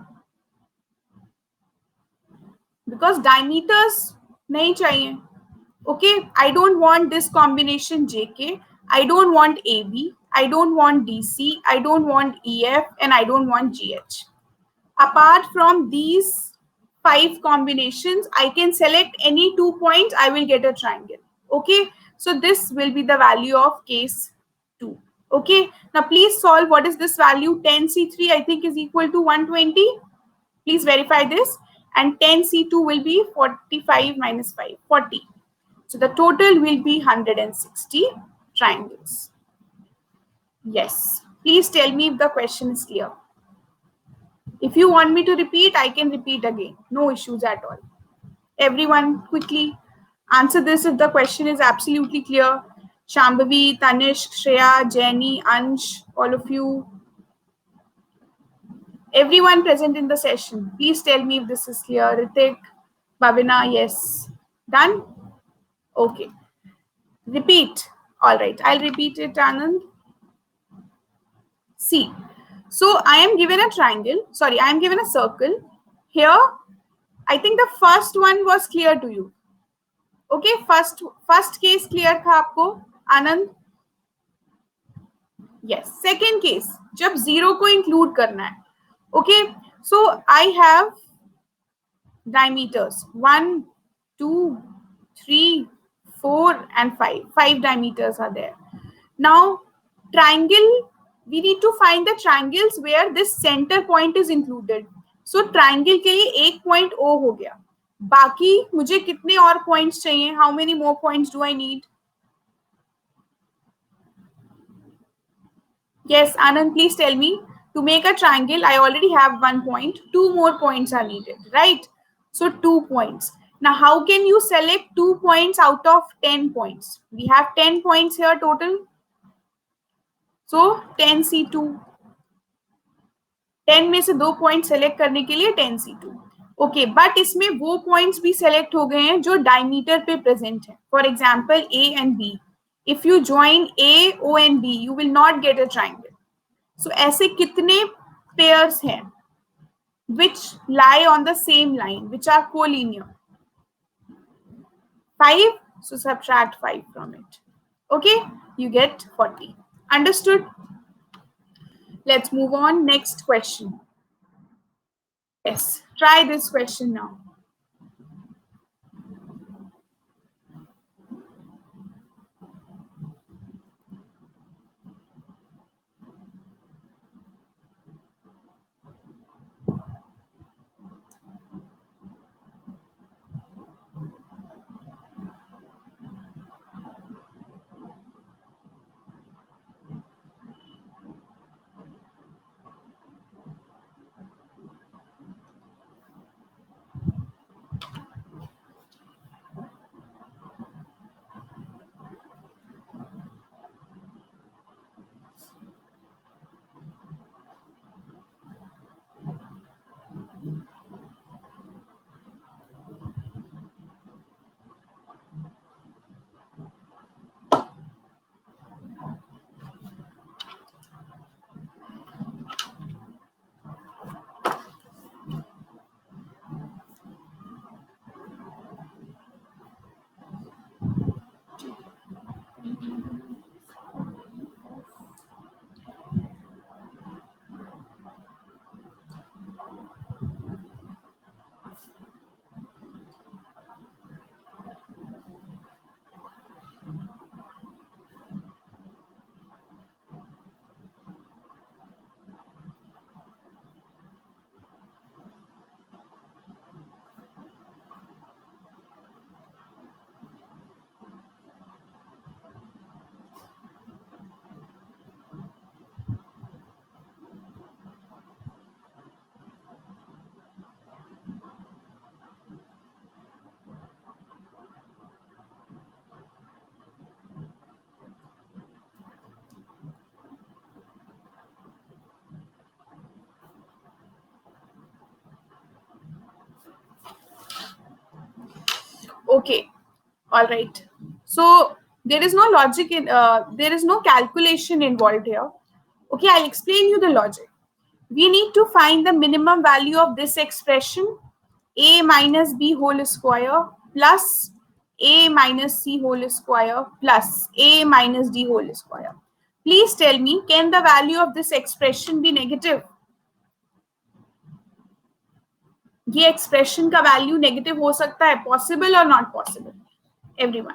because diameters nahi chahiye. Okay, I don't want this combination JK. I don't want AB. I don't want DC. I don't want EF and I don't want GH. Apart from these 5 combinations, I can select any 2 points. I will get a triangle. Okay, so this will be the value of case 2. Okay, now please solve. What is this value? 10C3 I think is equal to 120. Please verify this. And 10C2 will be 45 minus 5, 40. So the total will be 160 triangles. Yes. Please tell me if the question is clear. If you want me to repeat, I can repeat again. No issues at all. Everyone quickly answer this if the question is absolutely clear. Shambhavi, Tanishq, Shreya, Jenny, Ansh, all of you. Everyone present in the session. Please tell me if this is clear. Ritik, Bhavina, yes. Done? Okay. Repeat. All right. I'll repeat it, Anand. See. So I am given a triangle. Sorry, I am given a circle. Here, I think the first one was clear to you. Okay, first case clear था आपको आनंद? Yes. Second case, जब zero को include करना है. Okay, so I have diameters 1, 2, 3, 4 and 5. 5 diameters are there. Now triangle, we need to find the triangles where this center point is included. So triangle के लिए एक point O हो गया. बाकी मुझे कितने और points चाहिए? How many more points do I need? Yes, Anand, please tell me. To make a triangle, I already have 1 point. 2 more points are needed, right? So 2 points. Now, how can you select 2 points out of 10 points? We have 10 points here total. So 10C2. 10 में से 2 point select करने के लिए 10C2. Okay, but इसमें वो points भी select हो गए हैं जो डायमीटर पे प्रेजेंट है. For example A and B. If you join A, O and B, you will not get a triangle. So ऐसे कितने pairs हैं which lie on the same line, which are collinear? 5. So subtract 5 from it. Okay, you get 40. Understood? Let's move on. Next question. Yes, try this question now. Okay, all right. So there is no logic in there is no calculation involved here. Okay, I'll explain you the logic. We need to find the minimum value of this expression, a minus b whole square plus a minus c whole square plus a minus d whole square. Please tell me, can the value of this expression be negative? ये expression का value negative हो सकता है? Possible और not possible? Everyone,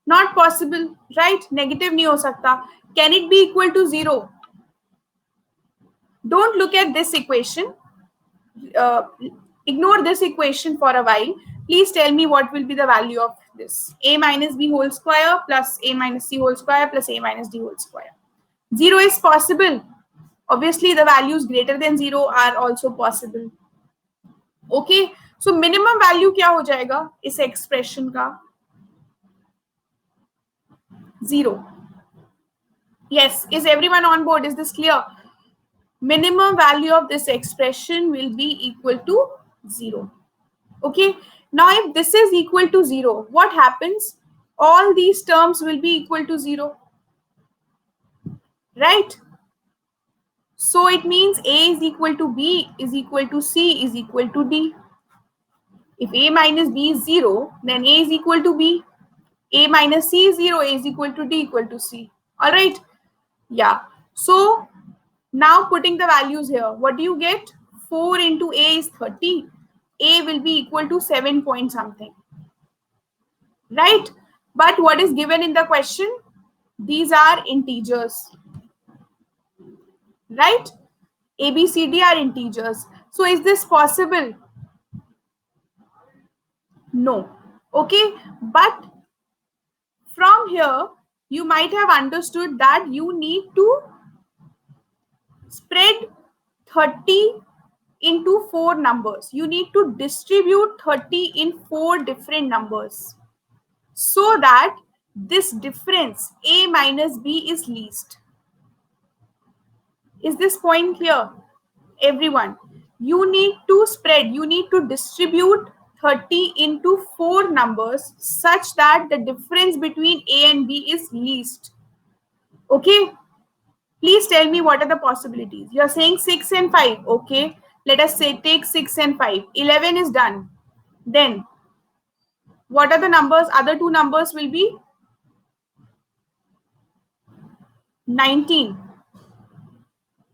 not possible, right? Negative नहीं हो सकता. Can it be equal to zero? Don't look at this equation. Ignore this equation for a while. Please tell me what will be the value of this. A minus b whole square plus a minus c whole square plus a minus d whole square. Zero is possible. Obviously, the values greater than zero are also possible. Okay, so minimum value क्या हो जाएगा इस expression का? Zero. Yes, is everyone on board? Is this clear? Minimum value of this expression will be equal to zero. Okay, now if this is equal to zero, what happens? All these terms will be equal to zero, right? So it means a is equal to b is equal to c is equal to d. If a minus b is zero, then a is equal to b. A minus c is zero, a is equal to d equal to c. All right, yeah. So now putting the values here, what do you get? 4 into a is 30. A will be equal to 7 point something, right? But what is given in the question? These are integers, right? A, B, C, D are integers. So is this possible? No. Okay, but from here you might have understood that you need to spread 30 into 4 numbers. You need to distribute 30 in 4 different numbers so that this difference a minus b is least. Is this point clear? Everyone, you need to spread, you need to distribute 30 into 4 numbers such that the difference between a and b is least. Okay, please tell me what are the possibilities. You are saying 6 and 5. Okay, let us say take 6 and 5. 11 is done. Then what are the numbers? Other two numbers will be 19.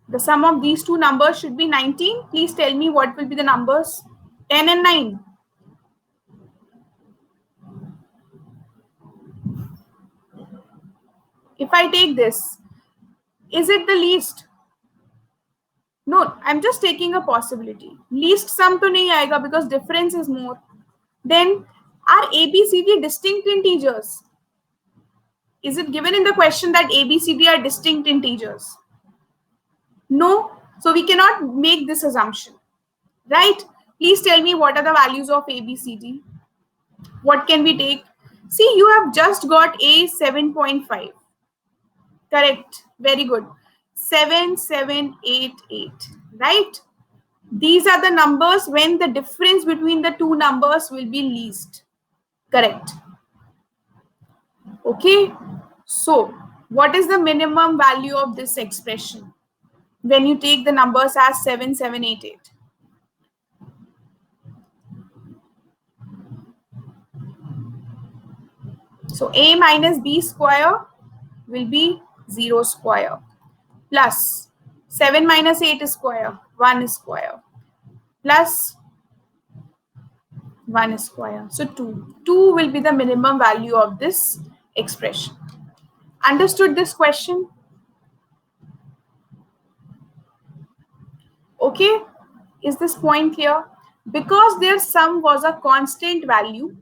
The sum of these two numbers should be 19. Please tell me what will be the numbers. 10 and 9. If I take this, is it the least? No, I'm just taking a possibility. Least sum to nahi aayega because difference is more. Then are A, B, C, D distinct integers? Is it given in the question that A, B, C, D are distinct integers? No. So we cannot make this assumption, right? Please tell me what are the values of A, B, C, D. What can we take? See, you have just got A 7.5. Correct. Very good. 7788, right? These are the numbers when the difference between the two numbers will be least. Correct. Okay. So what is the minimum value of this expression when you take the numbers as 7788? So a minus b square will be 0 square plus 7 minus 8 square, 1 square plus 1 square. So 2. 2 will be the minimum value of this expression. Understood this question? Okay. Is this point clear? Because their sum was a constant value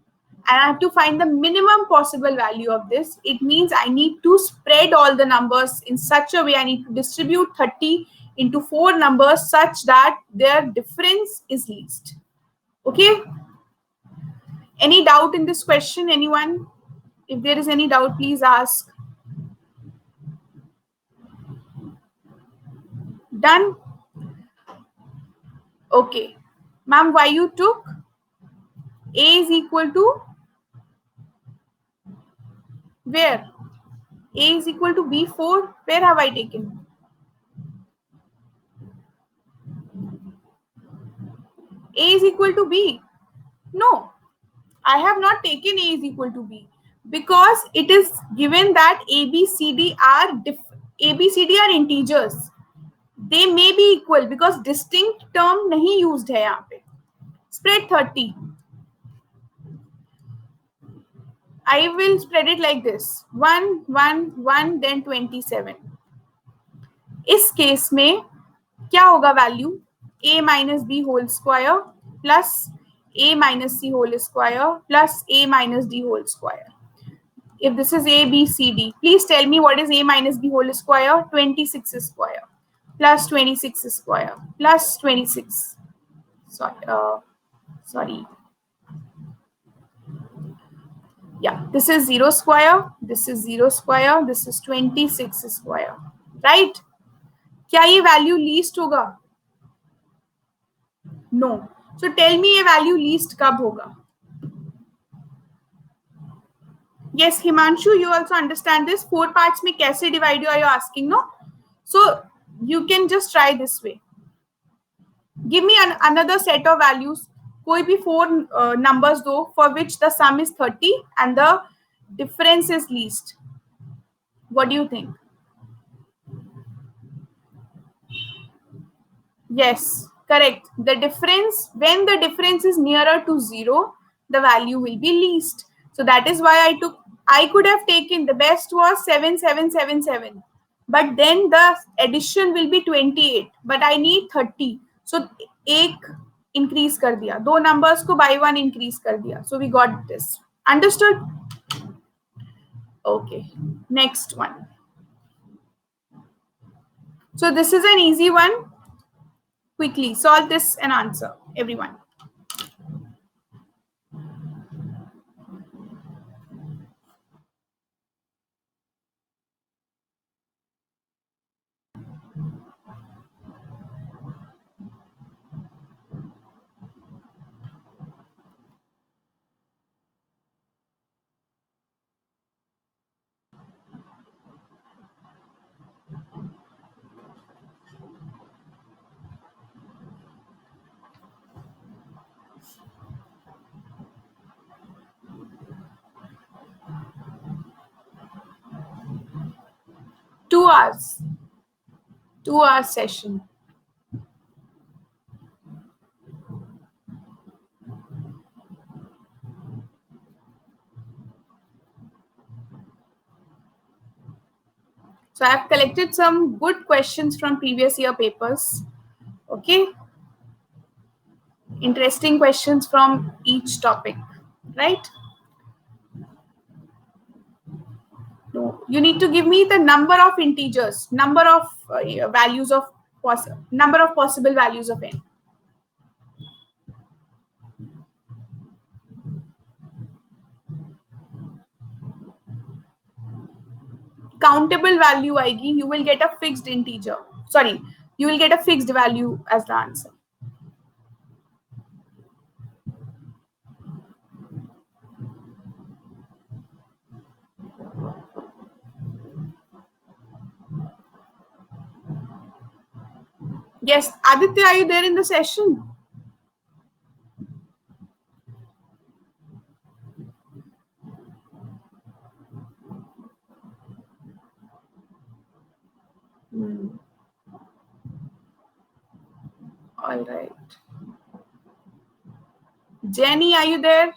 and I have to find the minimum possible value of this, it means I need to spread all the numbers in such a way. I need to distribute 30 into 4 numbers such that their difference is least. Okay. Any doubt in this question, anyone? If there is any doubt, please ask. Done? Okay. Ma'am, why you took A is equal to Where? A is equal to B 4. Where have I taken? A is equal to B. No, I have not taken A is equal to B because it is given that A, B, C, D are A, B, C, D are integers. They may be equal because distinct term नहीं used है यहाँ पे. Spread 30. I will spread it like this. 1, 1, 1, then 27. इस case में क्या होगा value? A minus B whole square plus A minus C whole square plus A minus D whole square. If this is A, B, C, D, please tell me what is A minus B whole square? 26 square plus 26 square plus 26. Sorry. Yeah, this is 0 square, this is 0 square, this is 26 square, right? क्या ये value least होगा? No. So tell me ये value least कब होगा? Yes, Himanshu, you also understand this. 4 parts में कैसे divide are you asking, no? So you can just try this way. Give me another set of values. कोई भी 4 numbers दो for which the sum is 30 and the difference is least. What do you think? Yes, correct. The difference, when the difference is nearer to 0, the value will be least. So that is why I could have taken, the best was 7777. But then the addition will be 28. But I need 30. So एक increase कर दिया. दो numbers को by 1 increase कर दिया. So we got this. Understood? Okay. Next one. So this is an easy one. Quickly solve this and answer, everyone. Two hours. 2 hour session. So I have collected some good questions from previous year papers. Okay. Interesting questions from each topic, right? No, you need to give me the number of integers, number of values of number of possible values of n. Countable value आएगी, you will get a fixed integer. Sorry, you will get a fixed value as the answer. Yes, Aditya, are you there in the session? All right. Jenny, are you there?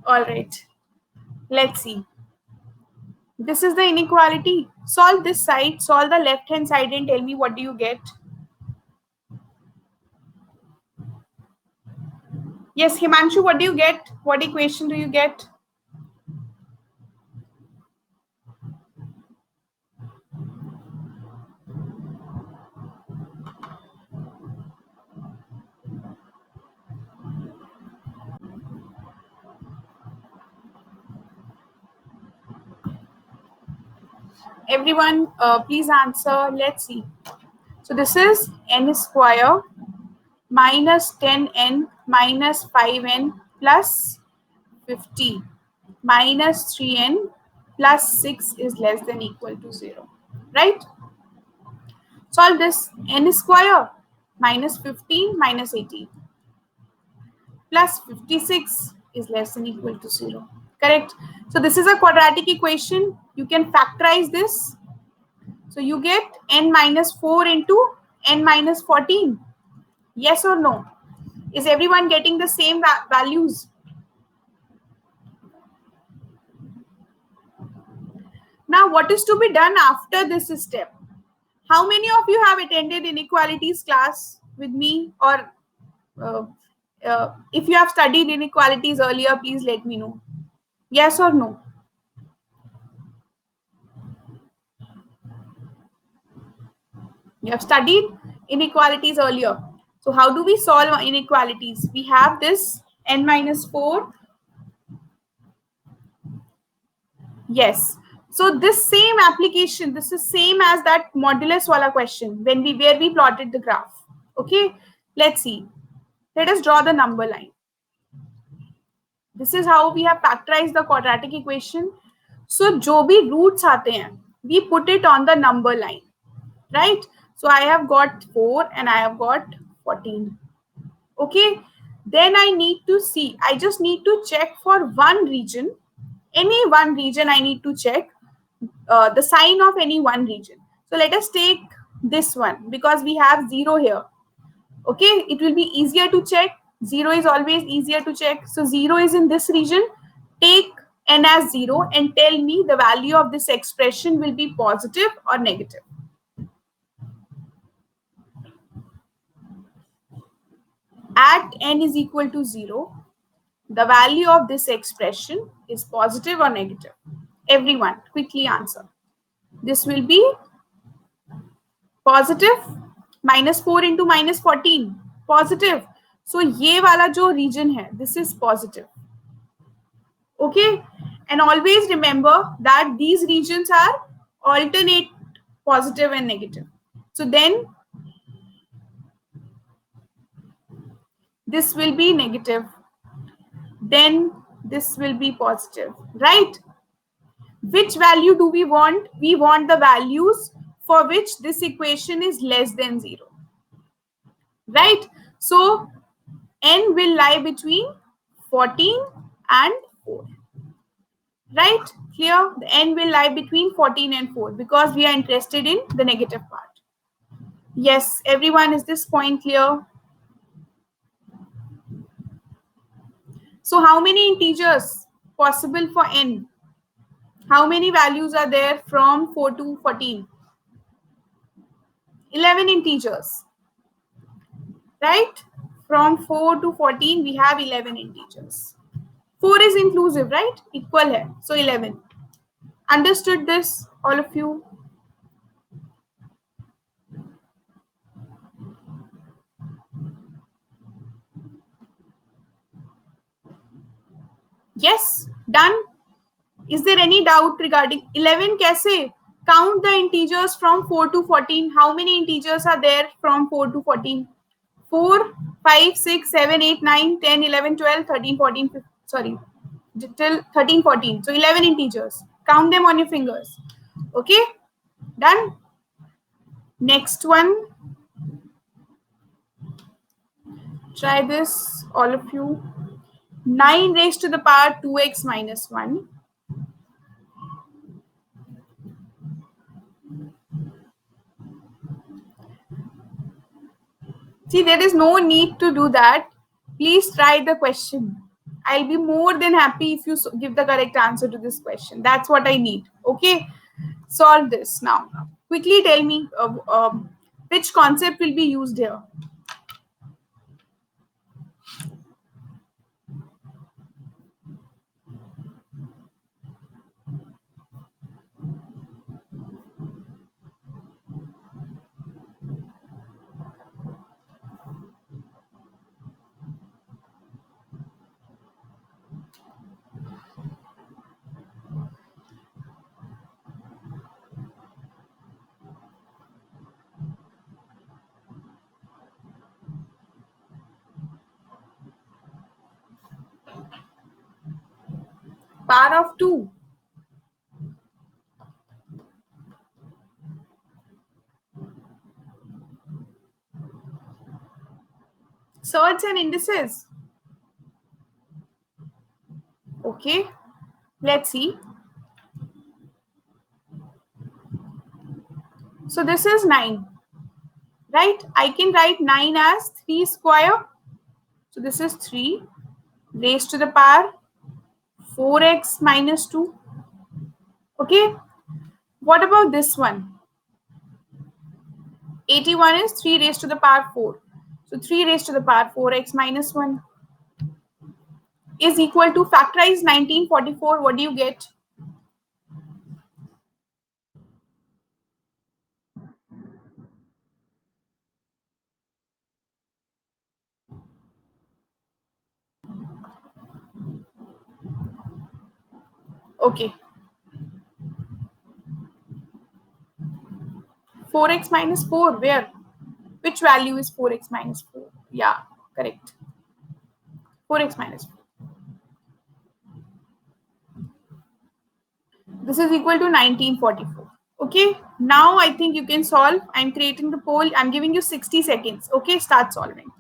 All right. Let's see. This is the inequality. Solve this side, solve the left hand side and tell me what do you get. Yes, Himanshu, what do you get? What equation do you get? Everyone, please answer. Let's see. So this is n square minus 10n minus 5n plus 50 minus 3n plus 6 is less than equal to 0. Right? Solve this. N square minus 15 minus 18 plus 56 is less than equal to 0. Correct? So this is a quadratic equation. You can factorize this. So you get n minus 4 into n minus 14. Yes or no? Is everyone getting the same values? Now, what is to be done after this step? How many of you have attended inequalities class with me? Or if you have studied inequalities earlier, please let me know. Yes or no? You have studied inequalities earlier. So how do we solve inequalities? We have this n minus 4. Yes. So this same application, this is same as that modulus wala question where we plotted the graph. Okay. Let's see. Let us draw the number line. This is how we have factorized the quadratic equation. So जो भी roots आते हैं, we put it on the number line, right? So I have got 4 and I have got 14. Okay. Then I need to see. I just need to check for one region. Any one region I need to check the sign of any one region. So let us take this one because we have 0 here. Okay, it will be easier to check. 0 is always easier to check. So 0 is in this region. Take n as 0 and tell me the value of this expression will be positive or negative. At n is equal to 0, the value of this expression is positive or negative. Everyone, quickly answer. This will be positive. Minus 4 into minus 14. Positive. So ये वाला जो region है, this is positive. Okay. And always remember that these regions are alternate positive and negative. So then this will be negative. Then this will be positive, right? Which value do we want? We want the values for which this equation is less than 0. Right? So n will lie between 14 and 4. Right? Clear? The n will lie between 14 and 4 because we are interested in the negative part. Yes, everyone, is this point clear? So how many integers possible for n? How many values are there from 4 to 14? 11 integers. Right? From 4 to 14, we have 11 integers. 4 is inclusive, right? Equal hai. So 11. Understood this, all of you? Yes, done. Is there any doubt regarding 11? Kaise? Count the integers from 4 to 14. How many integers are there from 4 to 14? 4, 5, 6, 7, 8, 9, 10, 11, 12, 13, 14, 15, sorry, till 13, 14. So 11 integers. Count them on your fingers. Okay, done. Next one. Try this, all of you. 9 raised to the power 2x minus 1. See, there is no need to do that. Please try the question. I'll be more than happy if you give the correct answer to this question. That's what I need. Okay, solve this now. Quickly tell me which concept will be used here. Power of 2. Surds and indices. Okay, let's see. So this is 9, right? I can write 9 as 3 square. So this is 3 raised to the power 4x minus 2. Okay, what about this one? 81 is 3 raised to the power 4. So 3 raised to the power 4x minus 1 is equal to, factorize 1944. What do you get? Okay. 4x minus 4, where? Which value is 4x minus 4? Yeah, correct. 4x minus 4. This is equal to 1944. Okay, now I think you can solve. I'm creating the poll. I'm giving you 60 seconds. Okay, start solving.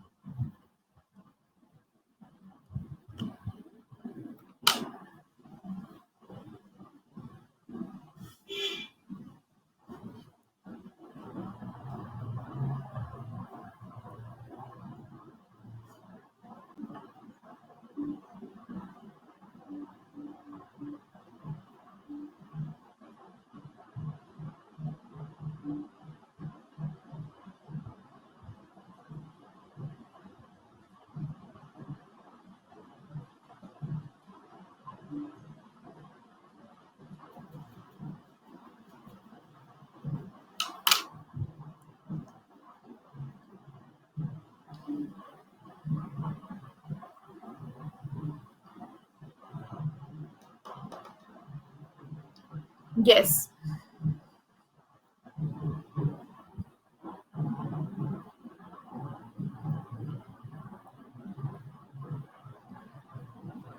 Yes.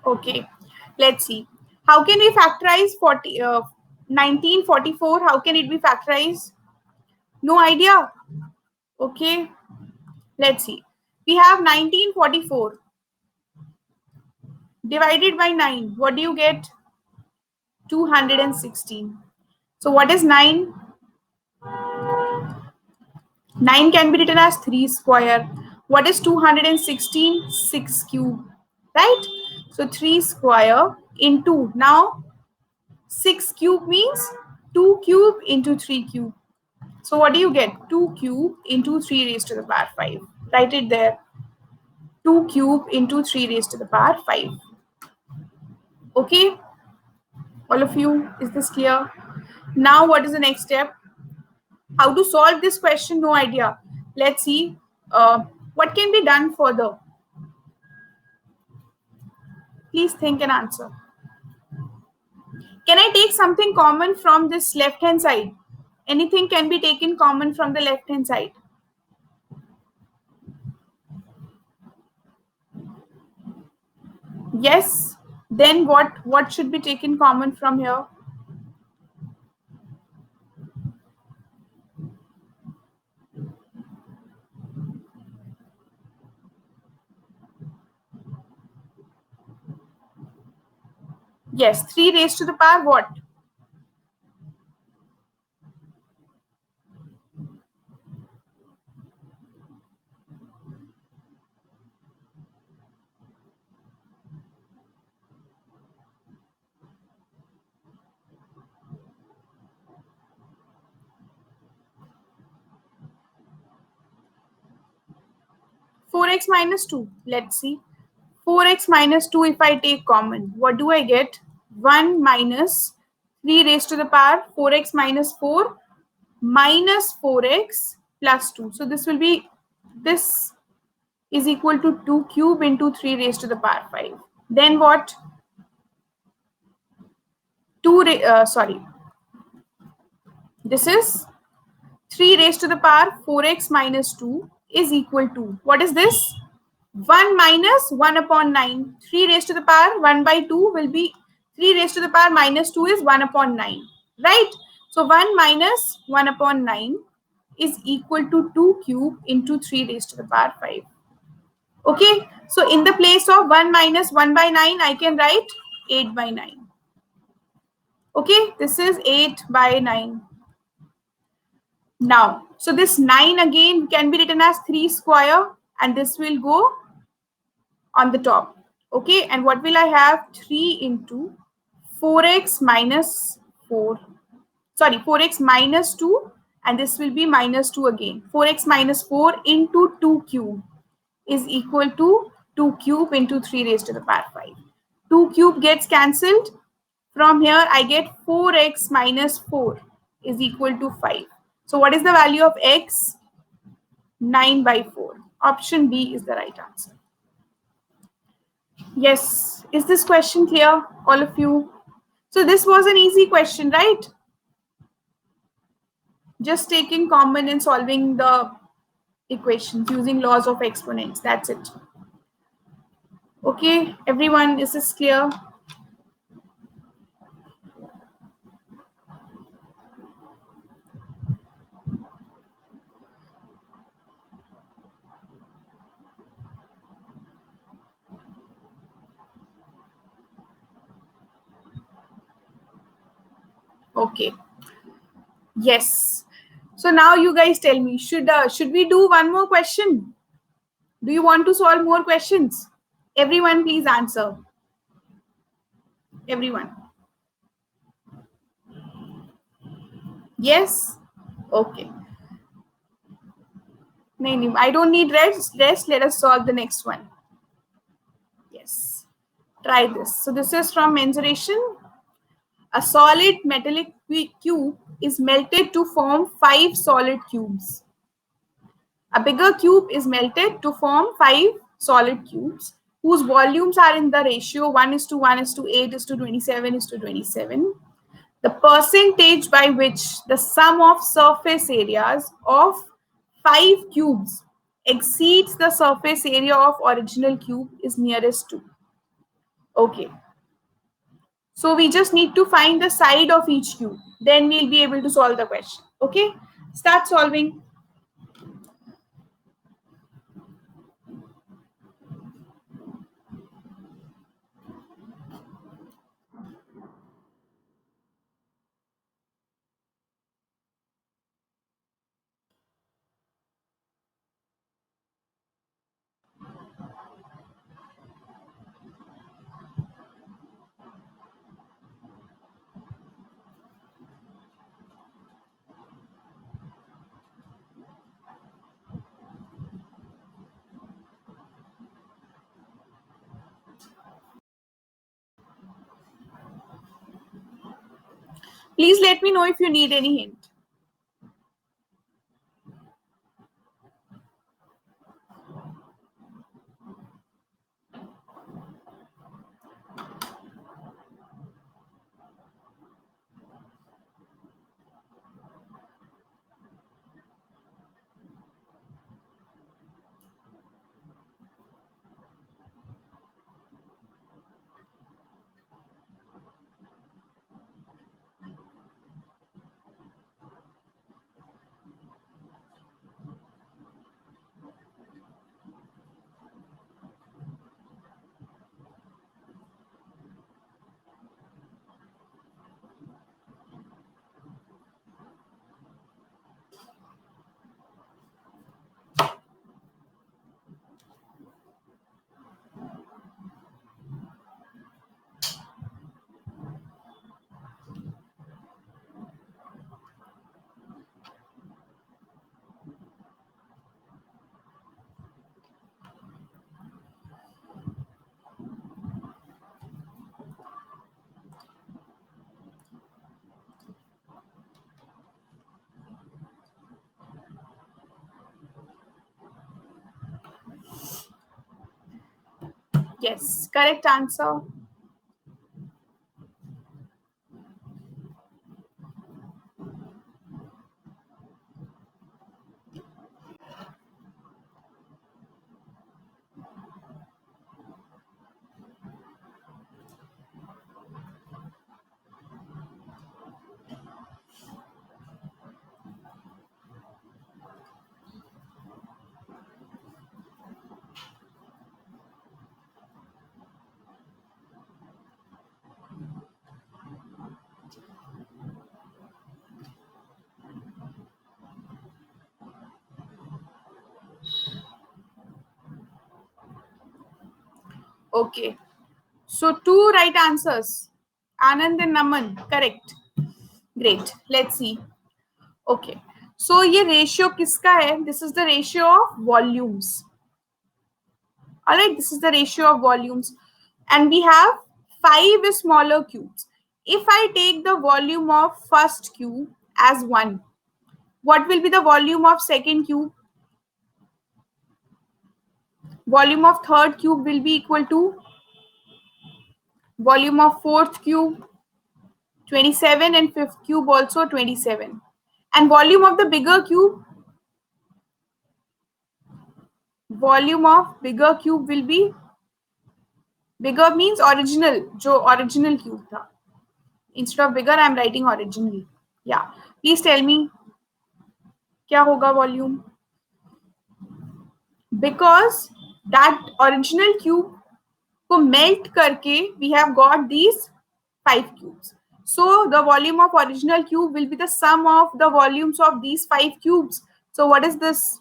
Okay, let's see. How can we factorize 1944? How can it be factorized? No idea. Okay, let's see. We have 1944 divided by 9. What do you get? 216. So what is 9? 9 can be written as 3 square. What is 216? 6 cube. Right? So 3 square into, now 6 cube means 2 cube into 3 cube. So what do you get? 2 cube into 3 raised to the power 5. Write it there. 2 cube into 3 raised to the power 5. Okay? All of you, is this clear? Now what is the next step? How to solve this question? No idea. Let's see. What can be done further? Please think and answer. Can I take something common from this left hand side? Anything can be taken common from the left hand side. Yes. Then what should be taken common from here? Yes, 3 raised to the power what? Four x minus 2. Let's see. 4x minus 2, if I take common, what do I get? 1 minus 3 raised to the power 4x minus 4 minus 4x plus 2. So this will be, this is equal to 2 cube into 3 raised to the power 5. Then what? 2, this is 3 raised to the power 4x minus 2 is equal to, what is this? 1 minus 1 upon 9. 3 raised to the power 1 by 2 will be 3 raised to the power minus 2 is 1 upon 9, right? So 1 minus 1 upon 9 is equal to 2 cube into 3 raised to the power 5. Okay, so in the place of 1 minus 1 by 9, I can write 8 by 9. Okay, this is 8 by 9. Now, so this 9 again can be written as 3 square, and this will go on the top. Okay, and what will I have? 3 into 4x minus 4. Sorry, 4x minus 2, and this will be minus 2 again. 4x minus 4 into 2 cube is equal to 2 cube into 3 raised to the power 5. 2 cube gets cancelled. From here, I get 4x minus 4 is equal to 5. So what is the value of x? 9 by 4. Option B is the right answer. Yes. Is this question clear, all of you? So this was an easy question, right? Just taking common and solving the equations using laws of exponents. That's it. Okay, everyone, is this clear? Okay. Yes. So now you guys tell me, should we do one more question? Do you want to solve more questions? Everyone, please answer. Everyone. Yes? Okay. No, I don't need rest. Let us solve the next one. Yes. Try this. So this is from mensuration. A solid metallic cube is melted to form 5 solid cubes. A bigger cube is melted to form 5 solid cubes whose volumes are in the ratio 1:1:8:27:27. The percentage by which the sum of surface areas of 5 cubes exceeds the surface area of original cube is nearest to. Okay. So we just need to find the side of each cube. Then we'll be able to solve the question. Okay. Start solving. Please let me know if you need any hint. Yes, correct answer. Okay. So 2 right answers. Anand and Naman. Correct. Great. Let's see. Okay. So ये ratio किसका है? This is the ratio of volumes. Alright, this is the ratio of volumes. And we have 5 smaller cubes. If I take the volume of first cube as 1, what will be the volume of second cube? Volume of third cube will be equal to volume of fourth cube 27 and fifth cube also 27. And volume of the bigger cube, volume of bigger cube will be, bigger means original, जो original cube था. Instead of bigger, I am writing originally. Yeah. Please tell me, क्या होगा volume? Because that original cube को melt करके we have got these 5 cubes. So the volume of original cube will be the sum of the volumes of these 5 cubes. So what is this?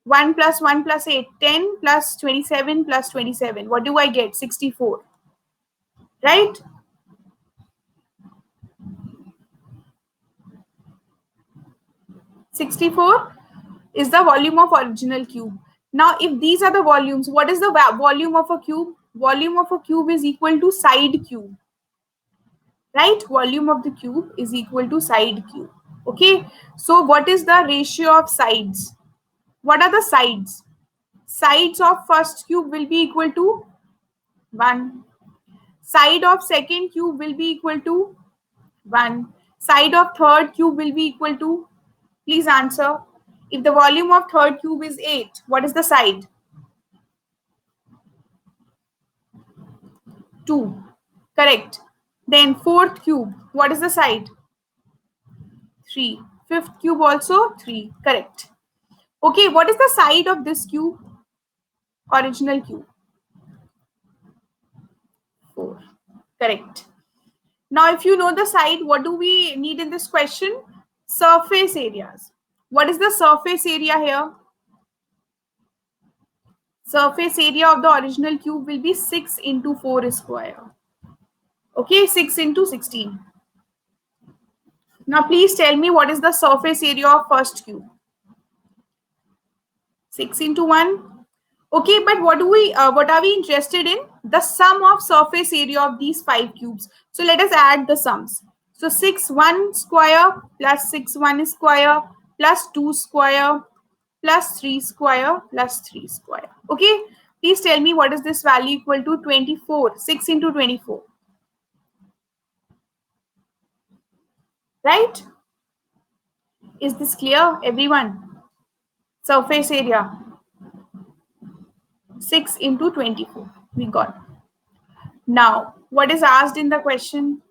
1 plus 1 plus 8, 10 plus 27 plus 27. What do I get? 64. Right? $64 is the volume of original cube. Now, if these are the volumes, what is the volume of a cube? Volume of a cube is equal to side cube. Right? Volume of the cube is equal to side cube. Okay. So what is the ratio of sides? What are the sides? Sides of first cube will be equal to 1. Side of second cube will be equal to 1. Side of third cube will be equal to, please answer. If the volume of third cube is 8, what is the side? 2. Correct. Then fourth cube, what is the side? 3. Fifth cube also 3. Correct. Okay, what is the side of this cube? Original cube. 4. Correct. Now, if you know the side, what do we need in this question? Surface areas. What is the surface area here? Surface area of the original cube will be 6 into 4 square. Okay, 6 into 16. Now, please tell me what is the surface area of first cube? 6 into 1. Okay, but what are we interested in? The sum of surface area of these 5 cubes. So let us add the sums. So 6 1 square plus 6 1 square plus 2 square plus 3 square plus 3 square. Okay, please tell me what is this value equal to? 24. 6 into 24. Right? Is this clear, everyone? Surface area 6 into 24. We got. Now, what is asked in the question?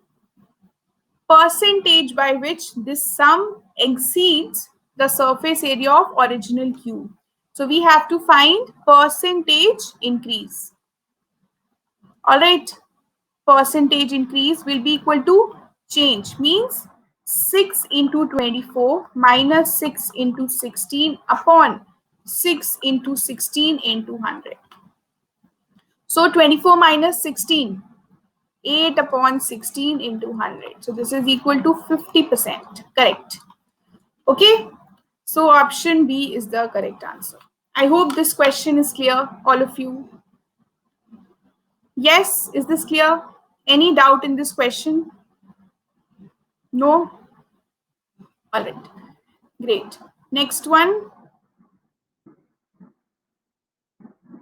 Percentage by which this sum exceeds the surface area of original cube. So we have to find percentage increase. All right. Percentage increase will be equal to change, means 6 into 24 minus 6 into 16 upon 6 into 16 into 100. So 24 minus 16, 8 upon 16 into 100. So this is equal to 50%. Correct. Okay. So option B is the correct answer. I hope this question is clear, all of you. Yes, is this clear? Any doubt in this question? No? All right. Great. Next one.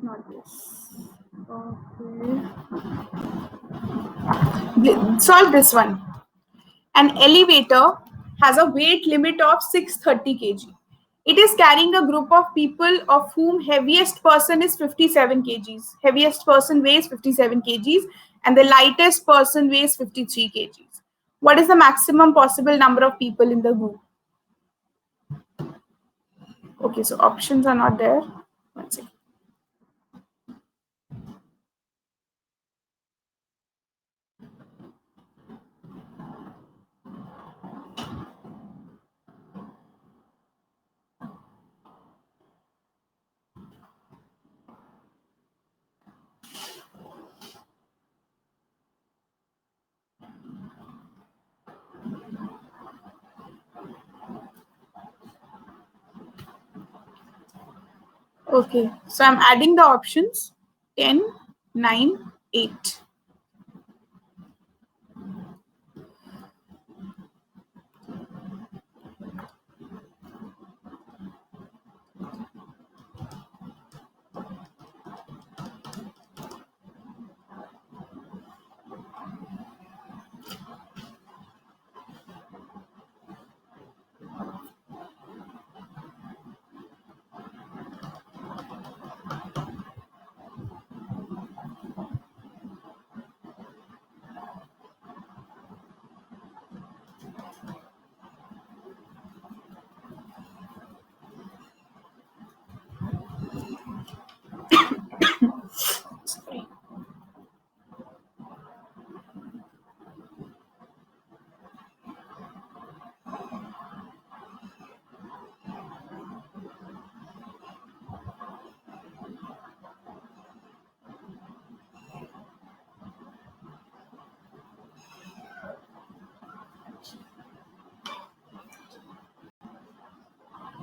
Not this. Okay. Solve this one. An elevator has a weight limit of 630 kg. It is carrying a group of people of whom heaviest person is 57 kgs. Heaviest person weighs 57 kgs and the lightest person weighs 53 kgs. What is the maximum possible number of people in the group? Okay, so options are not there. One second. Okay, so I'm adding the options 10, 9, 8. Sorry.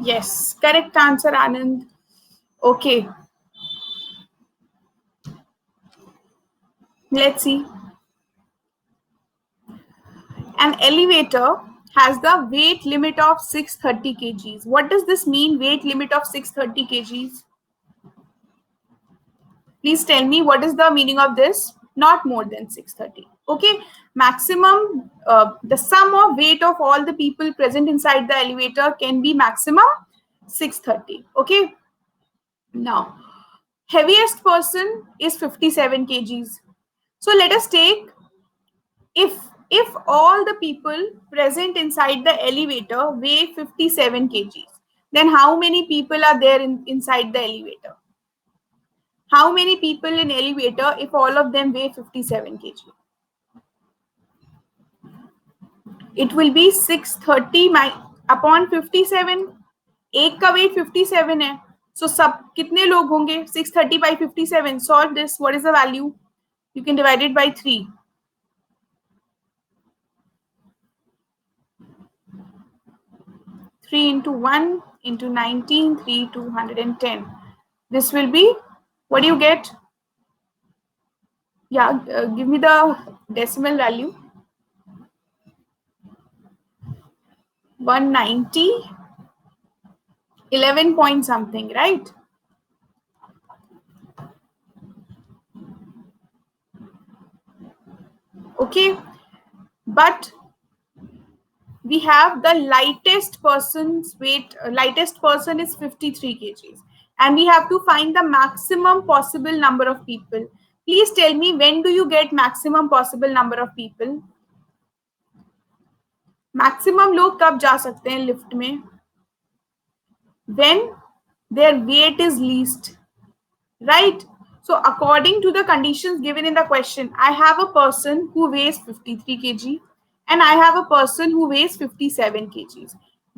Yes, correct answer, Anand. Okay, let's see. An elevator has the weight limit of 630 kgs. What does this mean, weight limit of 630 kgs? Please tell me what is the meaning of this? Not more than 630. Okay, maximum, the sum of weight of all the people present inside the elevator can be maximum 630. Okay, now heaviest person is 57 kgs. So let us take, if all the people present inside the elevator weigh 57 kgs, then how many people are there inside the elevator? How many people in elevator if all of them weigh 57 kg? It will be 630 upon 57. एक का weight 57 है. So सब कितने लोग होंगे? 630 by 57. Solve this. What is the value? You can divide it by 3. 3 into 1 into 19, 3 to 110. This will be, what do you get? Yeah, give me the decimal value. 190, 11 point something, right? Okay, but we have the lightest person's weight, lightest person is 53 kgs, and we have to find the maximum possible number of people. Please tell me, when do you get maximum possible number of people? Maximum लोग कब जा सकते हैं lift में? When their weight is least, right? So according to the conditions given in the question, I have a person who weighs 53 kg and I have a person who weighs 57 kgs.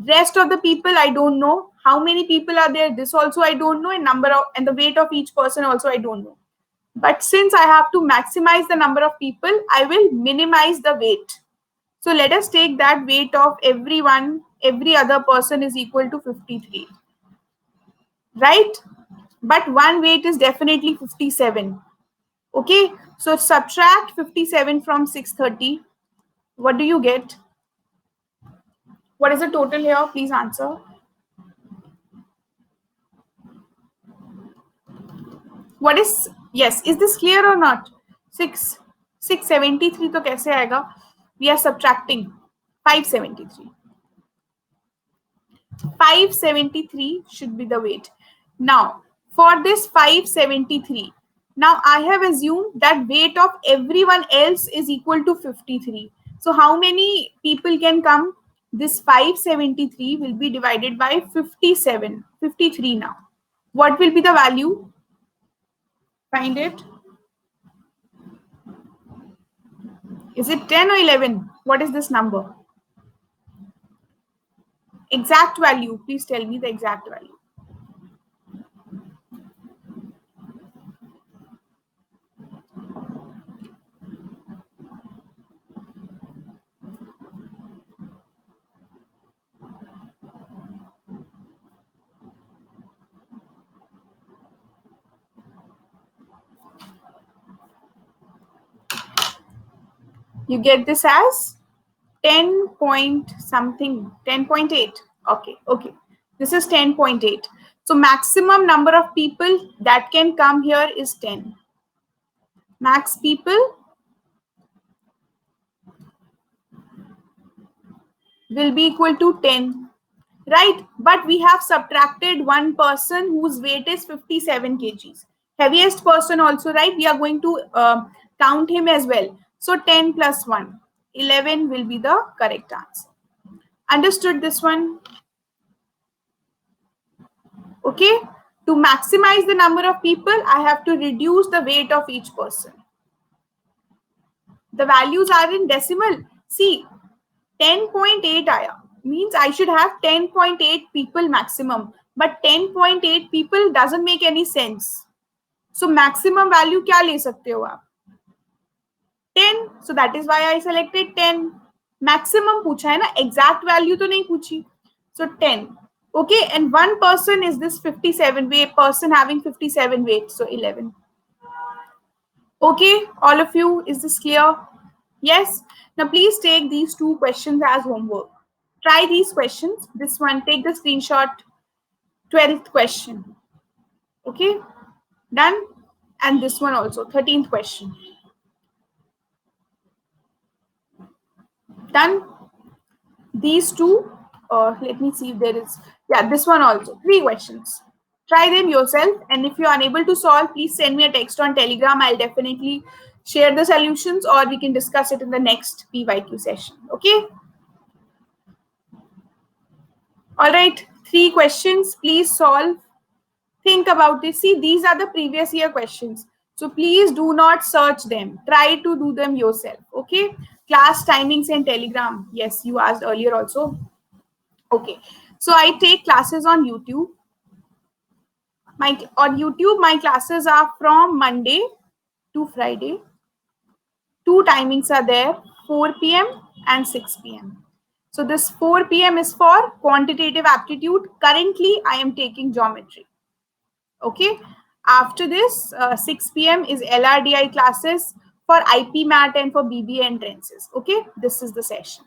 Rest of the people I don't know. How many people are there? This also I don't know, and number of and the weight of each person also I don't know. But since I have to maximize the number of people, I will minimize the weight. So let us take that weight of everyone, every other person is equal to 53. Right? But one weight is definitely 57. Okay, so subtract 57 from 630. What do you get? What is the total here? Please answer. What is, yes, is this clear or not? 673 तो कैसे आएगा? We are subtracting 573. 573 should be the weight. Now, for this 573, now I have assumed that weight of everyone else is equal to 53. So how many people can come? This 573 will be divided by 57, 53 now. What will be the value? Find it. Is it 10 or 11? What is this number? Exact value. Please tell me the exact value. You get this as 10 point something, 10.8. Okay, okay. This is 10.8. So maximum number of people that can come here is 10. Max people will be equal to 10, right? But we have subtracted one person whose weight is 57 kgs. Heaviest person also, right? We are going to count him as well. So 10 plus 1, 11 will be the correct answer. Understood this one? Okay. To maximize the number of people, I have to reduce the weight of each person. The values are in decimal. See, 10.8 आया means I should have 10.8 people maximum, but 10.8 people doesn't make any sense. So maximum value क्या ले सकते हो आप? 10. So that is why I selected 10. Maximum पूछा है ना, exact value तो नहीं पूछी. So 10. Okay, and one person is this 57 weight person having 57 weight, so 11. Okay, all of you, is this clear? Yes. Now please take these two questions as homework. Try these questions. This one, take the screenshot. 12th question. Okay, done. And this one also, 13th question. Done. These two, let me see if there is, yeah, this one also, 3 questions. Try them yourself, and if you're unable to solve, please send me a text on Telegram. I'll definitely share the solutions, or we can discuss it in the next PYQ session. Okay. All right, 3 questions. Please solve. Think about this. See, these are the previous year questions. So please do not search them. Try to do them yourself. Okay. Class timings and Telegram. Yes, you asked earlier also. Okay. So I take classes on YouTube. On YouTube, my classes are from Monday to Friday. 2 timings are there, 4 p.m. and 6 p.m. So this 4 p.m. is for quantitative aptitude. Currently, I am taking geometry. Okay. After this, 6 p.m. is LRDI classes for IP MAT and for BBA entrances. Okay. This is the session.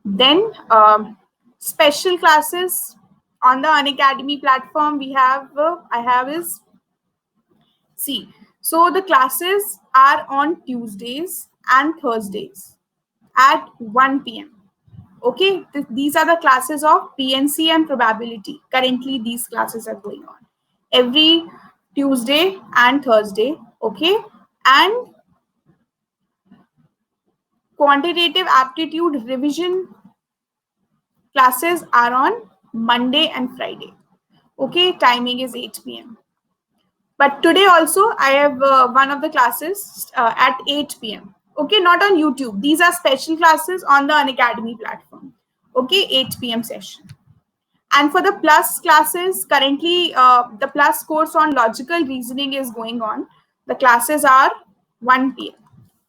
Then special classes on the Unacademy platform we have, I have is, see, so the classes are on Tuesdays and Thursdays at 1 p.m. Okay, these are the classes of PNC and probability. Currently, these classes are going on every Tuesday and Thursday. Okay, and quantitative aptitude revision classes are on Monday and Friday. Okay, timing is 8 p.m. But today also I have one of the classes at 8 p.m. Okay, not on YouTube. These are special classes on the Unacademy platform. Okay, 8 p.m. session. And for the plus classes, currently the plus course on logical reasoning is going on. The classes are 1 p.m.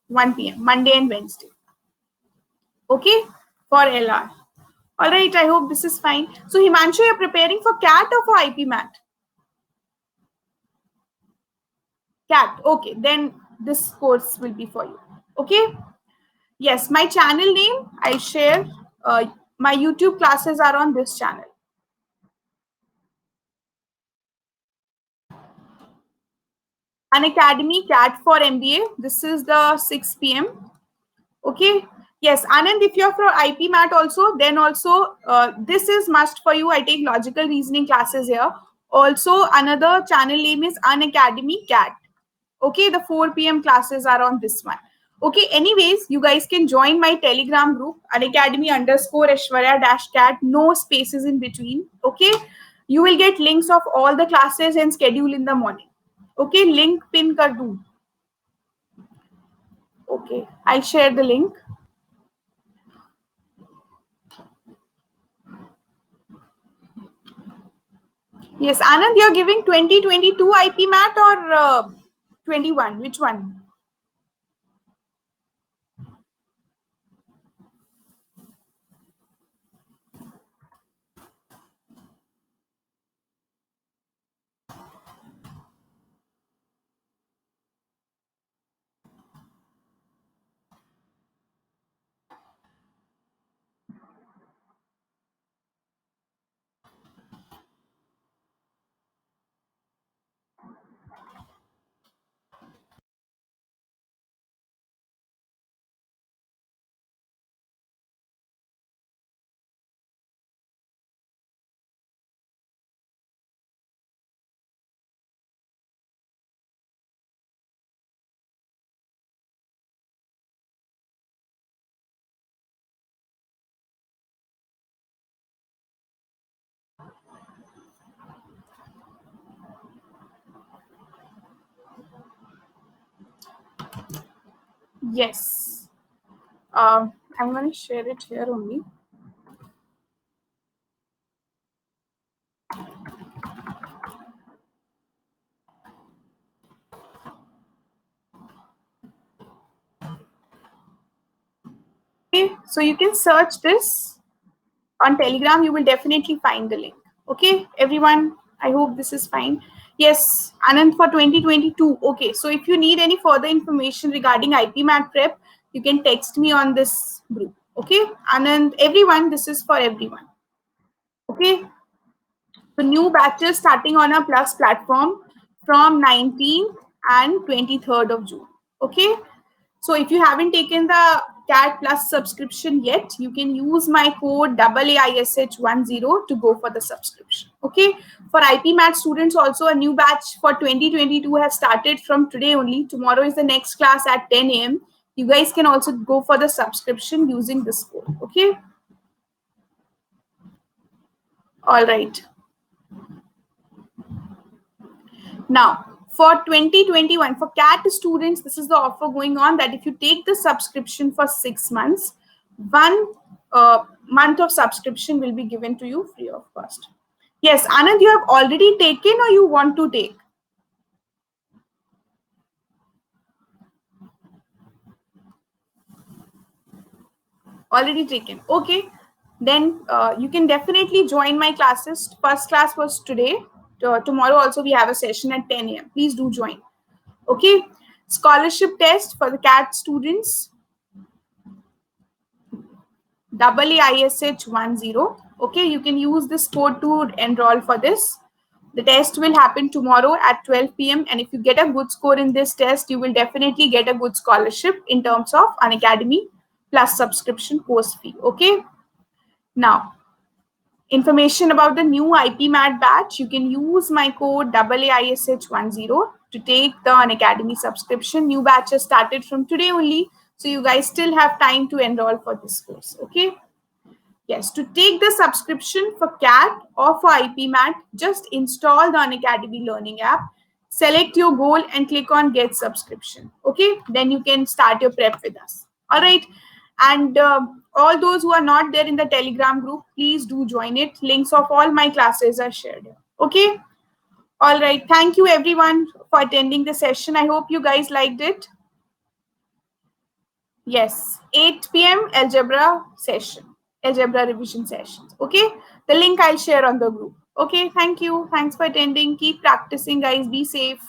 1 p.m. Monday and Wednesday. Okay, for LR. All right, I hope this is fine. So Himanshu, you're preparing for CAT or for IP MAT? CAT. Okay, then this course will be for you. Okay. Yes, my channel name I'll share. My YouTube classes are on this channel. Unacademy CAT for MBA. This is the 6 p.m. Okay. Yes, Anand, if you're for IP MAT also, then also this is must for you. I take logical reasoning classes here. Also, another channel name is Unacademy CAT. Okay, the 4 p.m. classes are on this one. Okay, anyways, you guys can join my Telegram group, Unacademy_Aishwarya-CAT, no spaces in between. Okay, you will get links of all the classes and schedule in the morning. Okay, link pin kar do. Okay, I'll share the link. Yes, Anand, you're giving 2022 IP MAT or 21? Which one? Yes. I'm going to share it here only. Okay, so you can search this on Telegram. You will definitely find the link. Okay, everyone, I hope this is fine. Yes, Anand, for 2022. Okay, so if you need any further information regarding IPMAT prep, you can text me on this group. Okay, Anand, everyone, this is for everyone. Okay, so new batches starting on our Plus platform from 19th and 23rd of June. Okay, so if you haven't taken the CAT Plus subscription yet, you can use my code AAISH10 to go for the subscription. Okay. For IPMAT students, also a new batch for 2022 has started from today only. Tomorrow is the next class at 10 a.m. You guys can also go for the subscription using this code. Okay. All right. Now, for 2021, for CAT students, this is the offer going on that if you take the subscription for 6 months, 1 month of subscription will be given to you free of cost. Yes, Anand, you have already taken or you want to take? Already taken. Okay. Then you can definitely join my classes. First class was today. Tomorrow also we have a session at 10 a.m. Please do join. Okay. Scholarship test for the CAT students. AAISH10. Okay, you can use this code to enroll for this. The test will happen tomorrow at 12 p.m. And if you get a good score in this test, you will definitely get a good scholarship in terms of Unacademy plus subscription course fee. Okay. Now, information about the new IPMAT batch, you can use my code AAISH10 to take the Unacademy subscription. New batch has started from today only. So you guys still have time to enroll for this course. Okay. Yes, to take the subscription for CAT or for IPMAT, just install the Unacademy Learning app, select your goal and click on Get Subscription. Okay, then you can start your prep with us. All right, and all those who are not there in the Telegram group, please do join it. Links of all my classes are shared here. Okay, all right. Thank you everyone for attending the session. I hope you guys liked it. Yes, 8 p.m. algebra session, algebra revision sessions. Okay, the link I'll share on the group. Okay, thank you. Thanks for attending. Keep practicing, guys. Be safe.